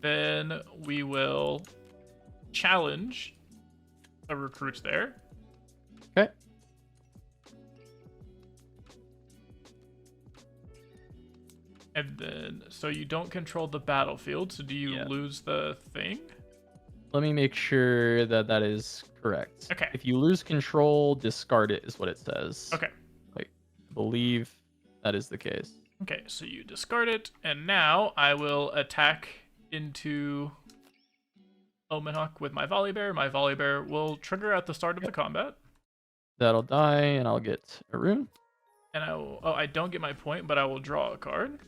Then we will challenge a recruit there. Okay. And then, so you don't control the battlefield, so do you lose the thing? Let me make sure that that is correct. Okay. If you lose control, discard it is what it says. Okay. I believe that is the case. Okay, so you discard it, and now I will attack into Omenhawk with my Volibear. My Volibear will trigger at the start of the combat. That'll die, and I'll get a rune. And I will... Oh, I don't get my point, but I will draw a card.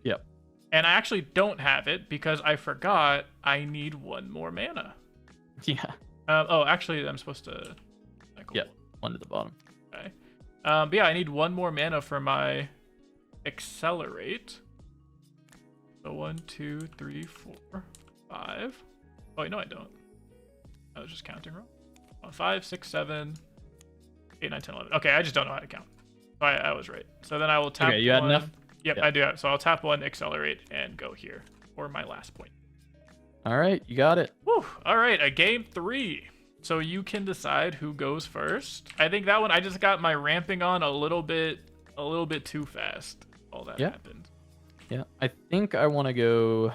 Yep. And I actually don't have it because I forgot I need 1 more mana. Yeah. Oh, actually, I'm supposed to... Yeah, 1 to the bottom. Okay. But yeah, I need 1 more mana for my Accelerate. So 1, 2, 3, 4, 5. Oh, wait, no, I don't. I was just counting wrong. 5, 6, 7, 8, 9, 10, 11. Okay, I just don't know how to count. I was right. So then I will tap. Okay, you had enough? Yep, Yeah. I do have. So I'll tap 1, Accelerate, and go here for my last point. All right, you got it. Whew. All right, a game 3. So you can decide who goes first. I think that one, I just got my ramping on a little bit too fast. All that happened. Yeah, I think I want to go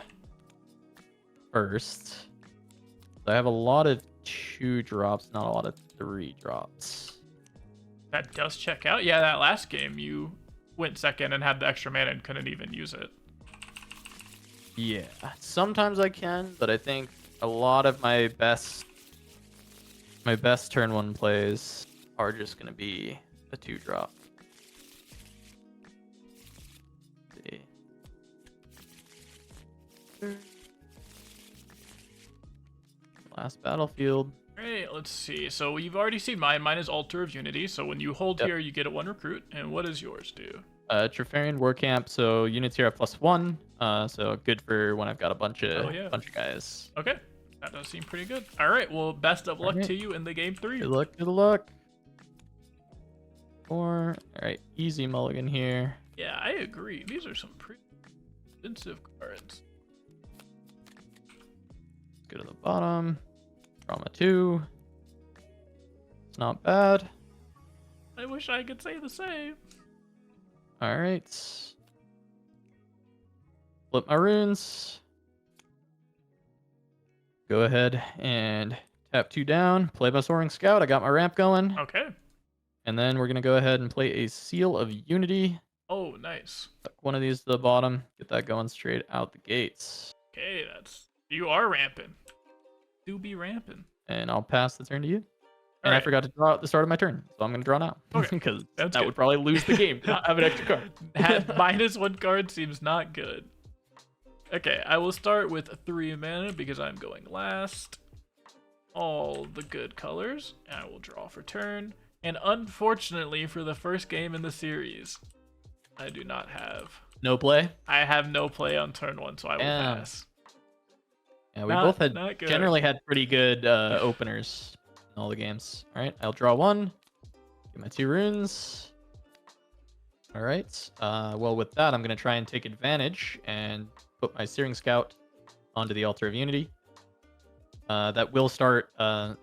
first. I have a lot of 2 drops, not a lot of 3 drops. That does check out. Yeah, that last game you went second and had the extra mana and couldn't even use it. Yeah, sometimes I can, but I think a lot of my best turn 1 plays are just gonna be a 2-drop. See. Last battlefield. Alright, let's see. So you've already seen mine. Mine is Altar of Unity. So when you hold Yep. here, you get a 1 recruit. And what does yours do? Trifarian War Camp, so units here at +1. So good for when I've got a bunch Oh, of yeah. guys. Okay. That does seem pretty good. Alright, well, best of luck Alright. to you in the game 3. Good luck, good luck. 4. Alright, easy mulligan here. Yeah, I agree. These are some pretty expensive cards. Let's go to the bottom. Drama 2. It's not bad. I wish I could say the same. Alright. Flip my runes. Go ahead and tap 2 down. Play my Soaring Scout. I got my ramp going. Okay. And then we're going to go ahead and play a Seal of Unity. Oh, nice. Tuck one of these to the bottom. Get that going straight out the gates. Okay, you are ramping. Do be ramping. And I'll pass the turn to you. And Alright. I forgot to draw at the start of my turn, so I'm going to draw now. Okay, Because sounds that good. would probably lose the game to not have an extra card. -1 card seems not good. Okay, I will start with 3 mana because I'm going last. All the good colors. And I will draw for turn. And unfortunately, for the first game in the series, I do not have. No play? I have no play on turn 1, so I will Yeah. pass. Yeah, we Not- both had not good. generally had pretty good openers in all the games. All right, I'll draw 1. Get my 2 runes. All right. Well, with that, I'm going to try and take advantage and put my Searing Scout onto the Altar of Unity. That will start the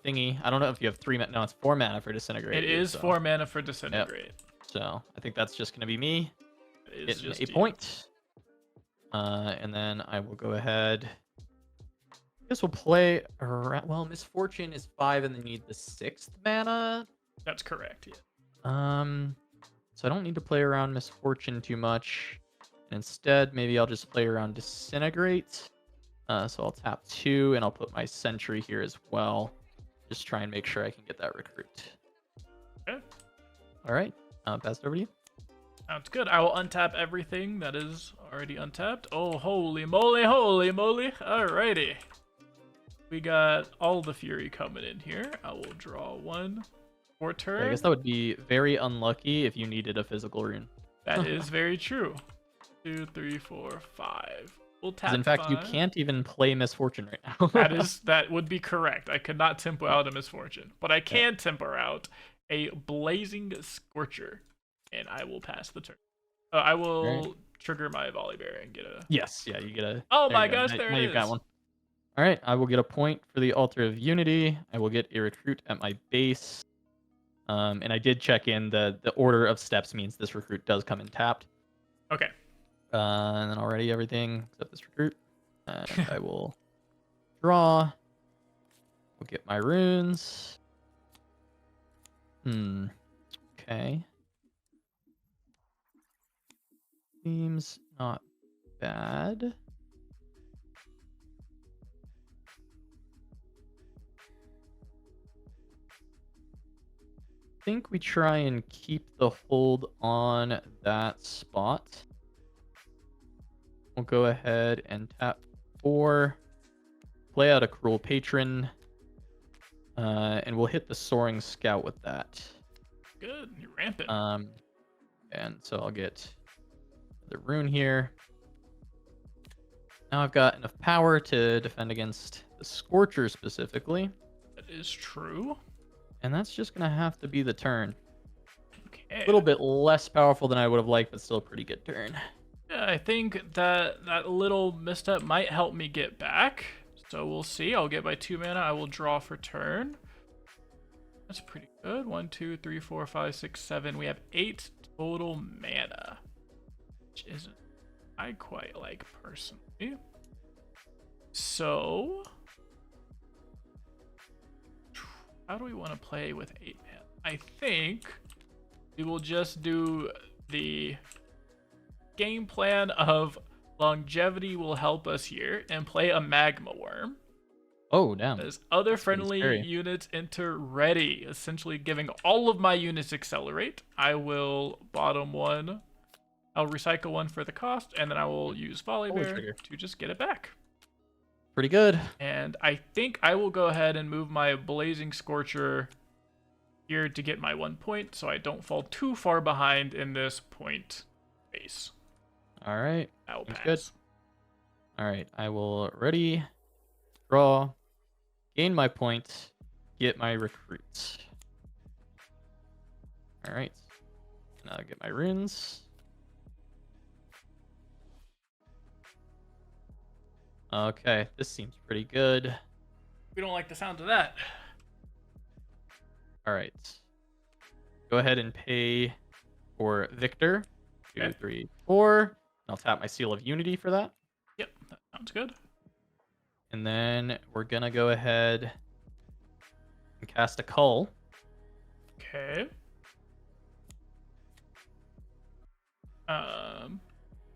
thingy. I don't know if you have 3 mana. No, it's 4 mana for Disintegrate. It is so. 4 mana for Disintegrate. So I think that's just going to be me It is getting just a you. point. And then I will go ahead. I guess we'll play around. Well, Misfortune is 5, and then you need the 6th mana. That's correct, yeah. So I don't need to play around Misfortune too much. And instead, maybe I'll just play around Disintegrate. So I'll tap 2, and I'll put my Sentry here as well. Just try and make sure I can get that recruit. Okay. All right. Pass it over to you. Sounds good. I will untap everything that is already untapped. Oh, holy moly, holy moly. Alrighty. We got all the Fury coming in here. I will draw 1 for turn. I guess that would be very unlucky if you needed a physical rune. That is very true. 2, 3, 4, 5. We'll tap 'Cause in fact, you 5. can't even play Misfortune right now. That would be correct. I could not tempo out a Misfortune, but I can tempo out a Blazing Scorcher, and I will pass the turn. I will trigger my Volibear and get a. Yes, yeah, you get a. Oh there my you go. gosh, Now- there now it you've got is. one. All right, I will get a point for the Altar of Unity. I will get a recruit at my base. And I did check in the order of steps means this recruit does come in tapped. Okay. And then already everything except this recruit. And I will draw. We'll get my runes. Okay. Seems not bad. I think we try and keep the hold on that spot. We'll go ahead and tap 4, play out a Cruel Patron, and we'll hit the Soaring Scout with that. Good. You're ramping. And so I'll get the rune here. Now I've got enough power to defend against the Scorcher specifically, That is true. and that's just gonna have to be the turn. Okay. A little bit less powerful than I would have liked, but still a pretty good turn. Yeah, I think that little misstep might help me get back. So we'll see. I'll get my 2 mana. I will draw for turn. That's pretty good. 1, 2, 3, 4, 5, 6, 7. We have 8 total mana, which isn't I quite like personally. So how do we want to play with 8 mana? I think we will just do the game plan of Longevity will help us here and play a Magma Worm. Oh, damn. As other That's pretty friendly scary. units enter ready, essentially giving all of my units accelerate. I will bottom one. I'll recycle one for the cost, and then I will use Volibear trigger. to just get it back. Pretty good. And I think I will go ahead and move my Blazing Scorcher here to get my 1 point, so I don't fall too far behind in this point base. All right. I'll Seems pass. good. All right. I will ready, draw, gain my point, get my recruits. All right. Now get my runes. Okay, this seems pretty good. We don't like the sound of that. All right. Go ahead and pay for Victor. 2, Okay. 3, 4. I'll tap my Seal of Unity for that. Yep, that sounds good. And then we're going to go ahead and cast a Cull. Okay.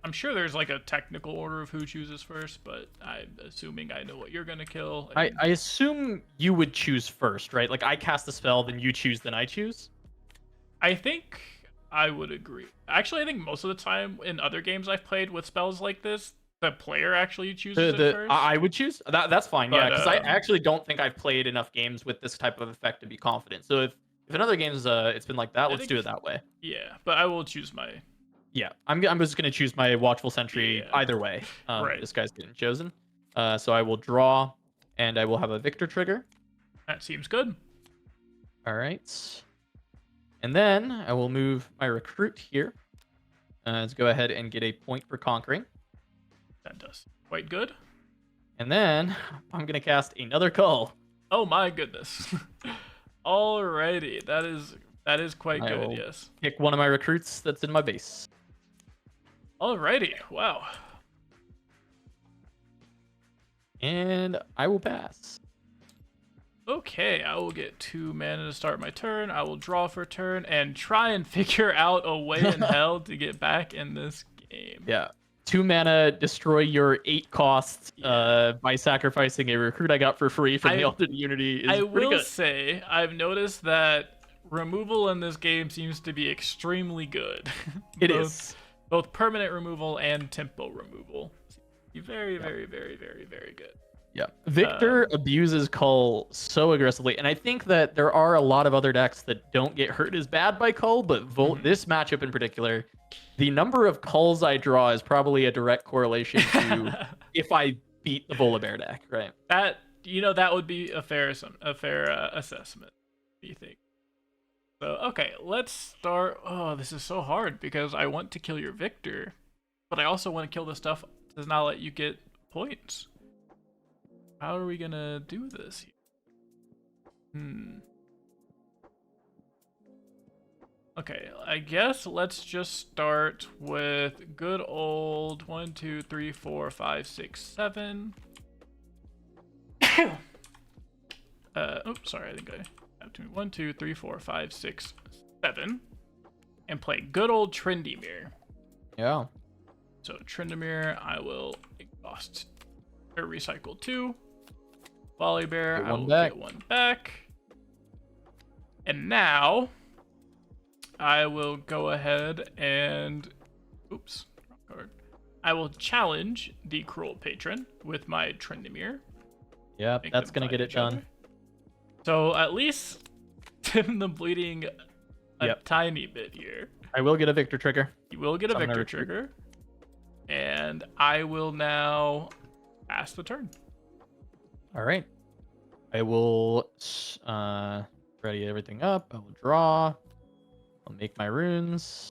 I'm sure there's like a technical order of who chooses first, but I'm assuming I know what you're gonna kill. I assume you would choose first, right? Like I cast the spell, then you choose, then I choose. I think I would agree. Actually, I think most of the time in other games I've played with spells like this, the player actually chooses it first. I would choose. That's fine, yeah, But, because I actually don't think I've played enough games with this type of effect to be confident. So if in other games it's been like that, let's do it that way. Yeah, but I will choose my. Yeah, I'm just gonna choose my Watchful Sentry either way. Right. This guy's getting chosen. So I will draw, and I will have a Victor trigger. That seems good. All right. And then I will move my recruit here. Let's go ahead and get a point for conquering. That does quite good. And then I'm gonna cast another Cull. Oh my goodness. Alrighty, that is quite good. Yes. Pick one of my recruits that's in my base. Alrighty. Wow. And I will pass. Okay, I will get 2 mana to start my turn. I will draw for turn and try and figure out a way in hell to get back in this game. Yeah. 2 mana, destroy your 8 costs by sacrificing a recruit I got for free from the Alternate Unity is I pretty will good. say, I've noticed that removal in this game seems to be extremely good. It is. Both permanent removal and tempo removal. Very, very, very, very, very good. Yeah. Victor abuses Cull so aggressively, and I think that there are a lot of other decks that don't get hurt as bad by Cull, but this matchup in particular, the number of Culls I draw is probably a direct correlation to if I beat the Volibear deck, right? That that would be a fair assessment. What do you think? So okay, let's start. Oh, this is so hard because I want to kill your Victor, but I also want to kill the stuff that does not let you get points. How are we gonna do this here? Okay, I guess let's just start with good old 1, 2, 3, 4, 5, 6, 7. Oh, sorry, I think I have to 1, 2, 3, 4, 5, 6, 7. And play good old Trendemir. Yeah. So Trendemir, I will exhaust or recycle 2. Volibear, I will get 1 back. And now I will go ahead and oops, wrong card. I will challenge the Cruel Patron with my Trendemir. Yeah, that's gonna get it done. So at least Tim the Bleeding a tiny bit here. I will get a Victor trigger. You will get a Victor trigger. And I will now pass the turn. All right. I will ready everything up. I will draw. I'll make my runes.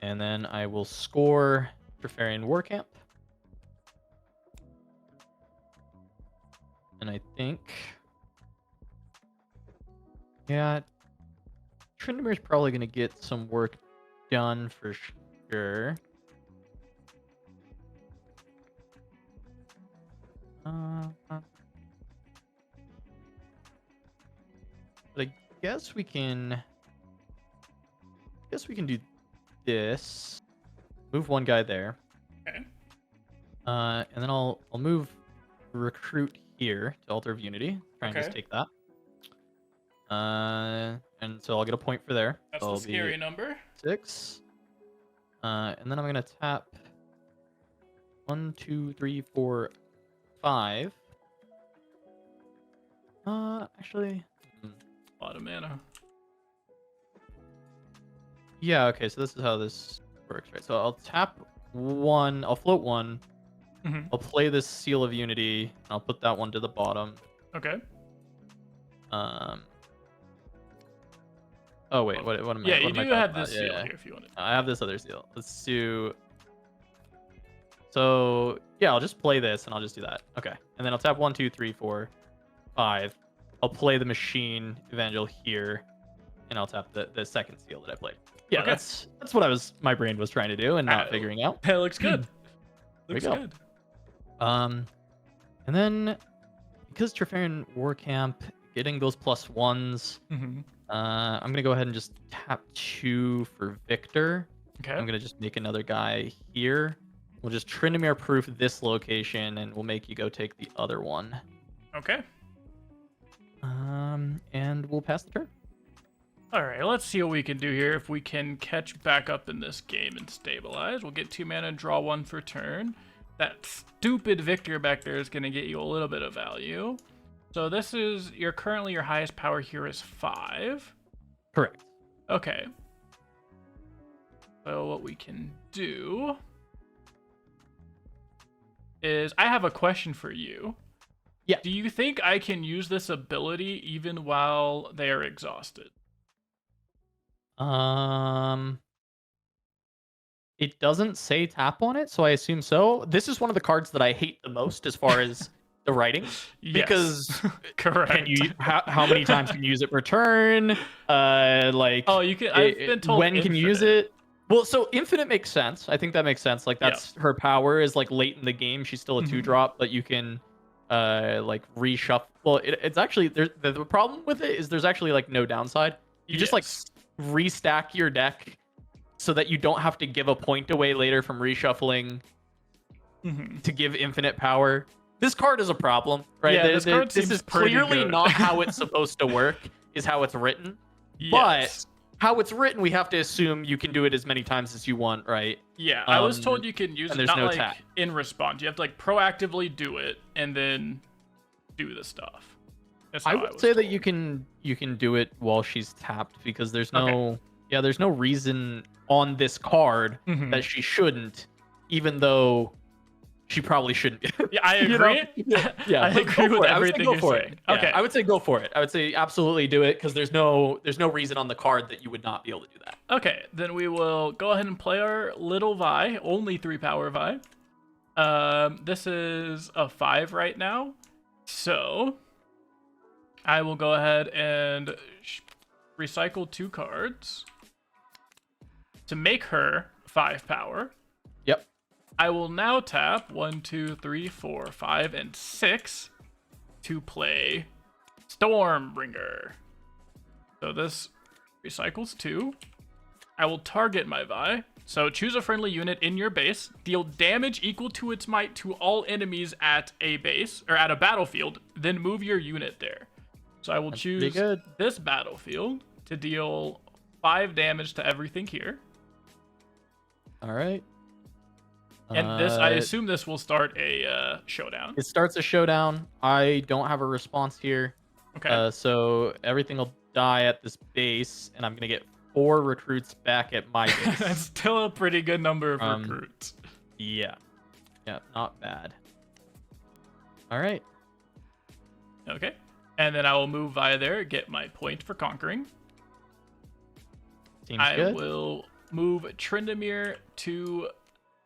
And then I will score Trifarian Warcamp. And I think... yeah, Trindamir's probably going to get some work done for sure. But I guess we can do this. Move one guy there. Okay. And then I'll move recruit here to Altar of Unity. Try and just Okay. take that. And so I'll get a point for there. That's So the I'll be scary number. 6. And then I'm gonna tap 1, 2, 3, 4, 5. Actually, A lot of mana. yeah. Okay, so this is how this works, right? So I'll tap 1. I'll float 1. Mm-hmm. I'll play this Seal of Unity. And I'll put that one to the bottom. Okay. Oh wait, what am I? Yeah, what you am I do talking have about? this Yeah, seal yeah. here if you want it. I have this other seal. Let's do. So yeah, I'll just play this and I'll just do that. Okay, and then I'll tap 1, 2, 3, 4, 5. I'll play the Machine Evangel here, and I'll tap the second seal that I played. Yeah, Okay. that's what my brain was trying to do and not figuring out. That looks good. There we Looks go. good. And then because Trifarian War Camp getting those +1s, Mm-hmm. I'm gonna go ahead and just tap 2 for Victor. Okay. I'm gonna just make another guy here. We'll just Tryndamere proof this location, and we'll make you go take the other one. Okay. And we'll pass the turn. All right, let's see what we can do here. If we can catch back up in this game and stabilize, we'll get 2 mana and draw 1 for turn. That stupid Victor back there is going to get you a little bit of value. So this is currently your highest power here is 5. Correct. Okay. So what we can do is I have a question for you. Yeah. Do you think I can use this ability even while they are exhausted? It doesn't say tap on it, so I assume so. This is one of the cards that I hate the most as far as the writing, because correct. can you how many times can you use it per turn? Oh, you can. I've been told when can you use it? Well, so infinite makes sense. I think that makes sense. Like that's her power is like late in the game. She's still a 2-drop, but you can like reshuffle. Well, it's actually the problem with it is there's actually like no downside. You just like restack your deck so that you don't have to give a point away later from reshuffling to give infinite power. This card is a problem, right? Yeah, this is clearly not how it's supposed to work, is how it's written. Yes. But how it's written, we have to assume you can do it as many times as you want, right? Yeah, I was told you can use it there's not no like tap. in response. You have to like proactively do it and then do the stuff. That's how I would say that you can do it while she's tapped, because there's no there's no reason on this card that she shouldn't, even though she probably shouldn't. Yeah, I agree. Yeah, I agree with everything you're for saying. it. Yeah, Okay, I would say go for it. I would say absolutely do it, because there's no reason on the card that you would not be able to do that. Okay, then we will go ahead and play our little Vi, only 3 power Vi. This is a 5 right now, so I will go ahead and recycle 2 cards to make her 5 power. Yep. I will now tap 1, 2, 3, 4, 5, and 6 to play Stormbringer. So this recycles 2. I will target my Vi. So choose a friendly unit in your base, deal damage equal to its might to all enemies at a base or at a battlefield, then move your unit there. So I will choose this battlefield to deal 5 damage to everything here. All right. And this, I assume this will start a showdown. It starts a showdown. I don't have a response here. Okay. So everything will die at this base, and I'm going to get 4 recruits back at my base. That's still a pretty good number of recruits. Yeah. Yeah, not bad. All right. Okay. And then I will move via there, get my point for conquering. Seems good. I will move Tryndamere to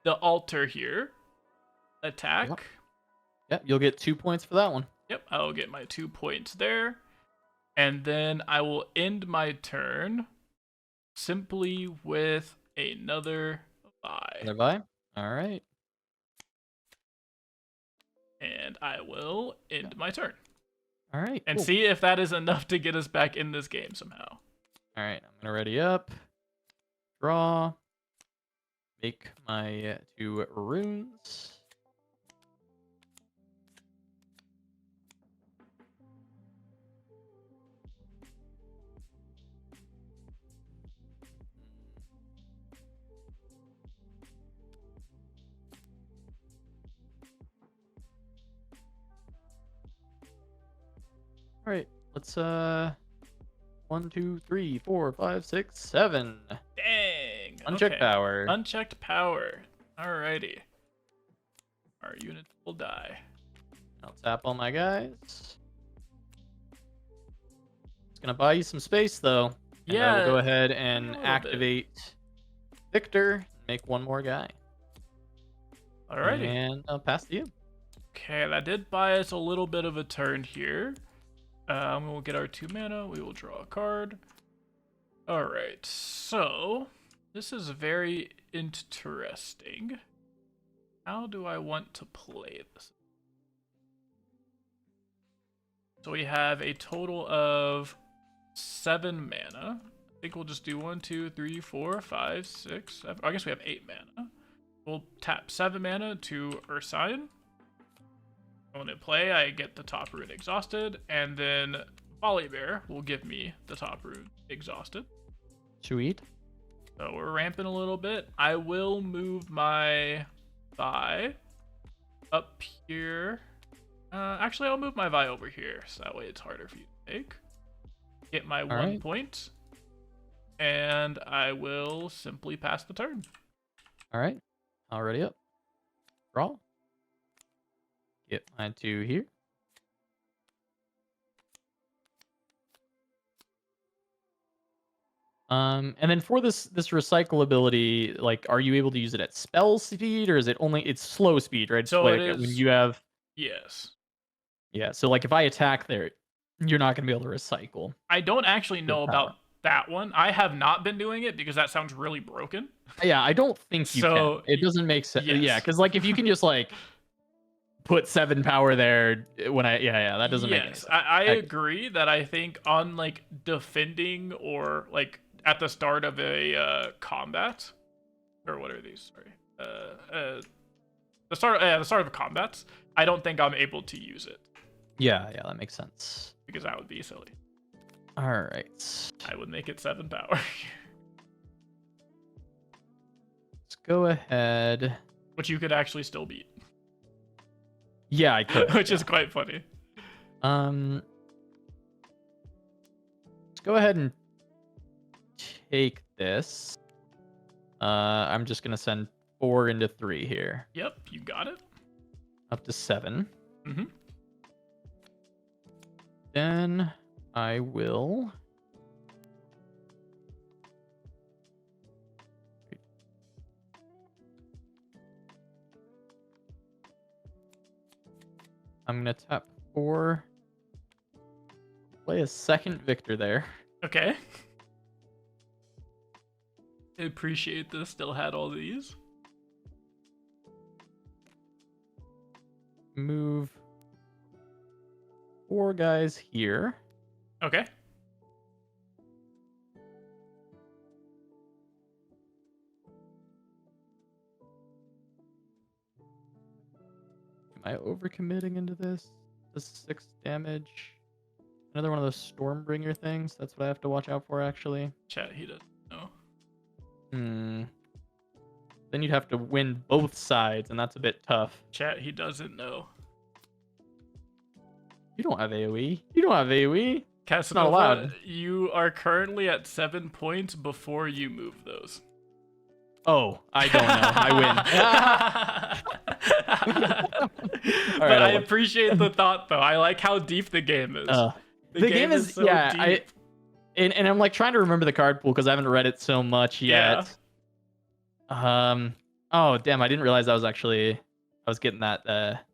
the altar here. Attack. Yep, you'll get 2 points for that one. Yep, I will get my 2 points there. And then I will end my turn simply with another Vi. Another Vi? All right. And I will end my turn. All right. And see if that is enough to get us back in this game somehow. All right, I'm going to ready up. Draw. Make my 2 runes. All right, let's 1, 2, 3, 4, 5, 6, 7. Dang. Unchecked Okay. power. Unchecked power. Alrighty. Our units will die. I'll tap all my guys. It's gonna buy you some space though. And I will Yeah. go ahead a and little bit. activate Victor. Make one more guy. Alrighty. And I'll pass to you. Okay, that did buy us a little bit of a turn here. We'll get our 2 mana. We will draw a card. Alright, so this is very interesting. How do I want to play this? So we have a total of 7 mana. I think we'll just do 1, 2, 3, 4, 5, 6, 7. I guess we have 8 mana. We'll tap 7 mana to Ursine. When I play, I get the top rune exhausted, and then Volibear will give me the top rune exhausted. Sweet. So we're ramping a little bit. I will move my Vi up here. Actually, I'll move my Vi over here, so that way it's harder for you to take. Get my 1 point, and I will simply pass the turn. All right. Already up. Draw. Get my 2 here. And then for this recycle ability, like, are you able to use it at spell speed, or is it only it's slow speed, right? So like it when is. you have Yes. Yeah, so like if I attack there, you're not gonna be able to recycle. I don't actually know power. about that one. I have not been doing it because that sounds really broken. Yeah, I don't think you So, can. It doesn't make sense. yes. Yeah, because like if you can just like put 7 power there when that doesn't make any sense. I agree that I think on like defending or like at the start of a combat, or what are these? Sorry, the start of a combat. I don't think I'm able to use it. Yeah, that makes sense. Because that would be silly. All right. I would make it 7 power. Let's go ahead. Which you could actually still beat. Yeah, I could. Which is quite funny. Let's go ahead and take this. I'm just gonna send 4 into 3 here. Yep, you got it. Up to 7. Mm-hmm. Then I will. I'm gonna tap 4. Play a second Victor there. Okay. I appreciate this. Still had all these. Move 4 guys here. Okay. Am I overcommitting into this? This 6 damage. Another one of those Stormbringer things. That's what I have to watch out for, actually. Chat, he doesn't know. Then you'd have to win both sides, and that's a bit tough. Chat, he doesn't know. You don't have AoE. You don't have AoE. Casanova, not allowed. you are currently at 7 points before you move those. Oh, I don't know. I win. But I appreciate the thought, though. I like how deep the game is. The game is so deep. And I'm like trying to remember the card pool because I haven't read it so much yet. Yeah. Oh damn! I didn't realize I was getting that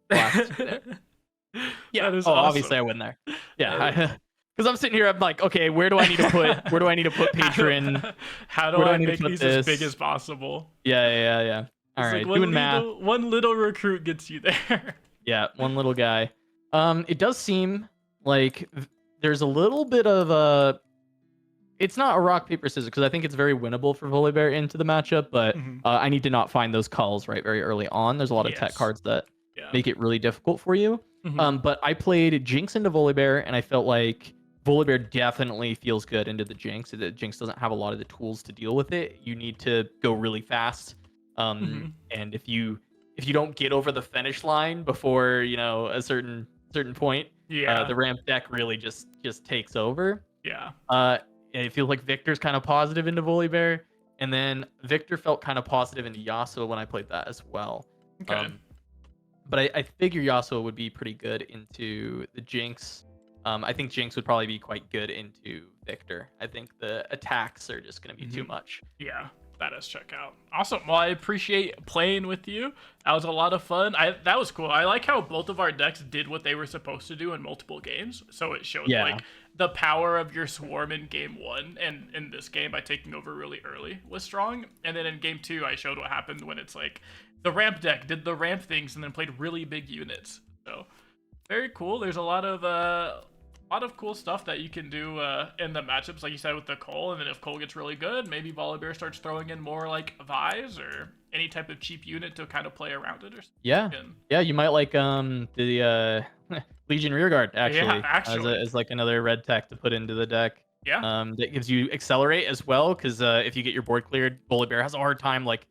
blast. Yeah. That is Oh, awesome. obviously I win there. Yeah. Because I'm sitting here, I'm like, okay, where do I need to put patron? How do I make these as big as possible? Yeah. All right, doing math. One little recruit gets you there. Yeah, one little guy. It does seem like there's a little bit of a. It's not a rock paper scissors because I think it's very winnable for Volibear into the matchup, but I need to not find those calls right very early on. There's a lot of tech cards that make it really difficult for you. But I played Jinx into Volibear, and I felt like Volibear definitely feels good into the Jinx. The Jinx doesn't have a lot of the tools to deal with it. You need to go really fast. And if you don't get over the finish line before a certain certain point. Yeah. The ramp deck really just takes over. Yeah. It feels like Victor's kind of positive into Volibear, and then Victor felt kind of positive into Yasuo when I played that as well. Okay. But I figure Yasuo would be pretty good into the Jinx. I think Jinx would probably be quite good into Victor. I think the attacks are just going to be too much. Yeah, that does check out. Awesome. Well, I appreciate playing with you. That was a lot of fun. That was cool. I like how both of our decks did what they were supposed to do in multiple games. So it showed like the power of your swarm in game 1, and in this game by taking over really early was strong. And then in game 2, I showed what happened when it's like the ramp deck did the ramp things and then played really big units. So very cool. There's a lot of cool stuff that you can do in the matchups, like you said with the Cole. And then if Cole gets really good, maybe Volibear starts throwing in more like Vise or any type of cheap unit to kind of play around it or something. Yeah, you might like the Legion Rearguard actually, actually. as like another red tech to put into the deck. Yeah. That gives you accelerate as well, because if you get your board cleared, Volibear has a hard time like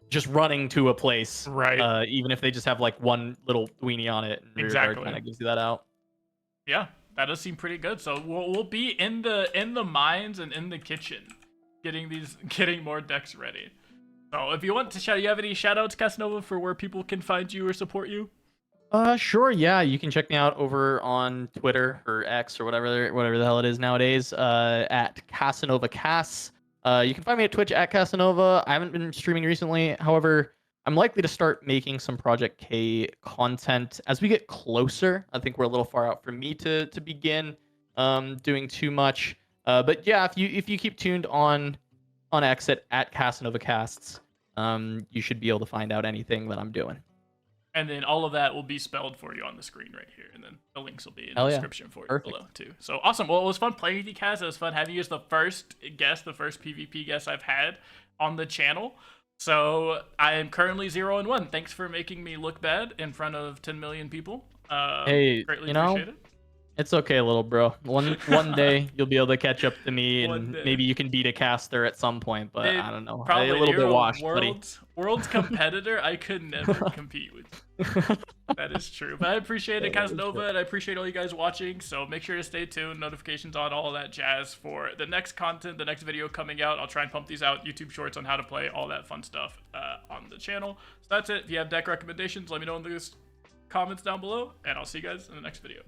just running to a place, right? Even if they just have like one little weenie on it. And Exactly. kind of gives you that out. Yeah, that does seem pretty good. So we'll be in the mines and in the kitchen, getting more decks ready. So if you want to shout, you have any shout outs, Casanova, for where people can find you or support you? Sure. Yeah, you can check me out over on Twitter or X or whatever the hell it is nowadays. At Casanova Cass. You can find me at Twitch at Casanova. I haven't been streaming recently. However, I'm likely to start making some Project K content as we get closer. I think we're a little far out for me to begin doing too much. But yeah, if you keep tuned on X at Casanova Casts, you should be able to find out anything that I'm doing. And then all of that will be spelled for you on the screen right here. And then the links will be in the description for you below too. So awesome. Well, it was fun playing with you, Kaz. It was fun having you as the first guest, the first PvP guest I've had on the channel. So I am currently 0-1. Thanks for making me look bad in front of 10 million people. Hey, greatly appreciate it. It's okay, little bro. One day you'll be able to catch up to me, and maybe you can beat a caster at some point. But I don't know. Probably a little bit washed, world's competitor. I could never compete with you. That is true. But I appreciate it, Casanova, and I appreciate all you guys watching. So make sure to stay tuned, notifications on, all of that jazz for the next content, the next video coming out. I'll try and pump these out, YouTube shorts on how to play, all that fun stuff on the channel. So that's it. If you have deck recommendations, let me know in the comments down below, and I'll see you guys in the next video.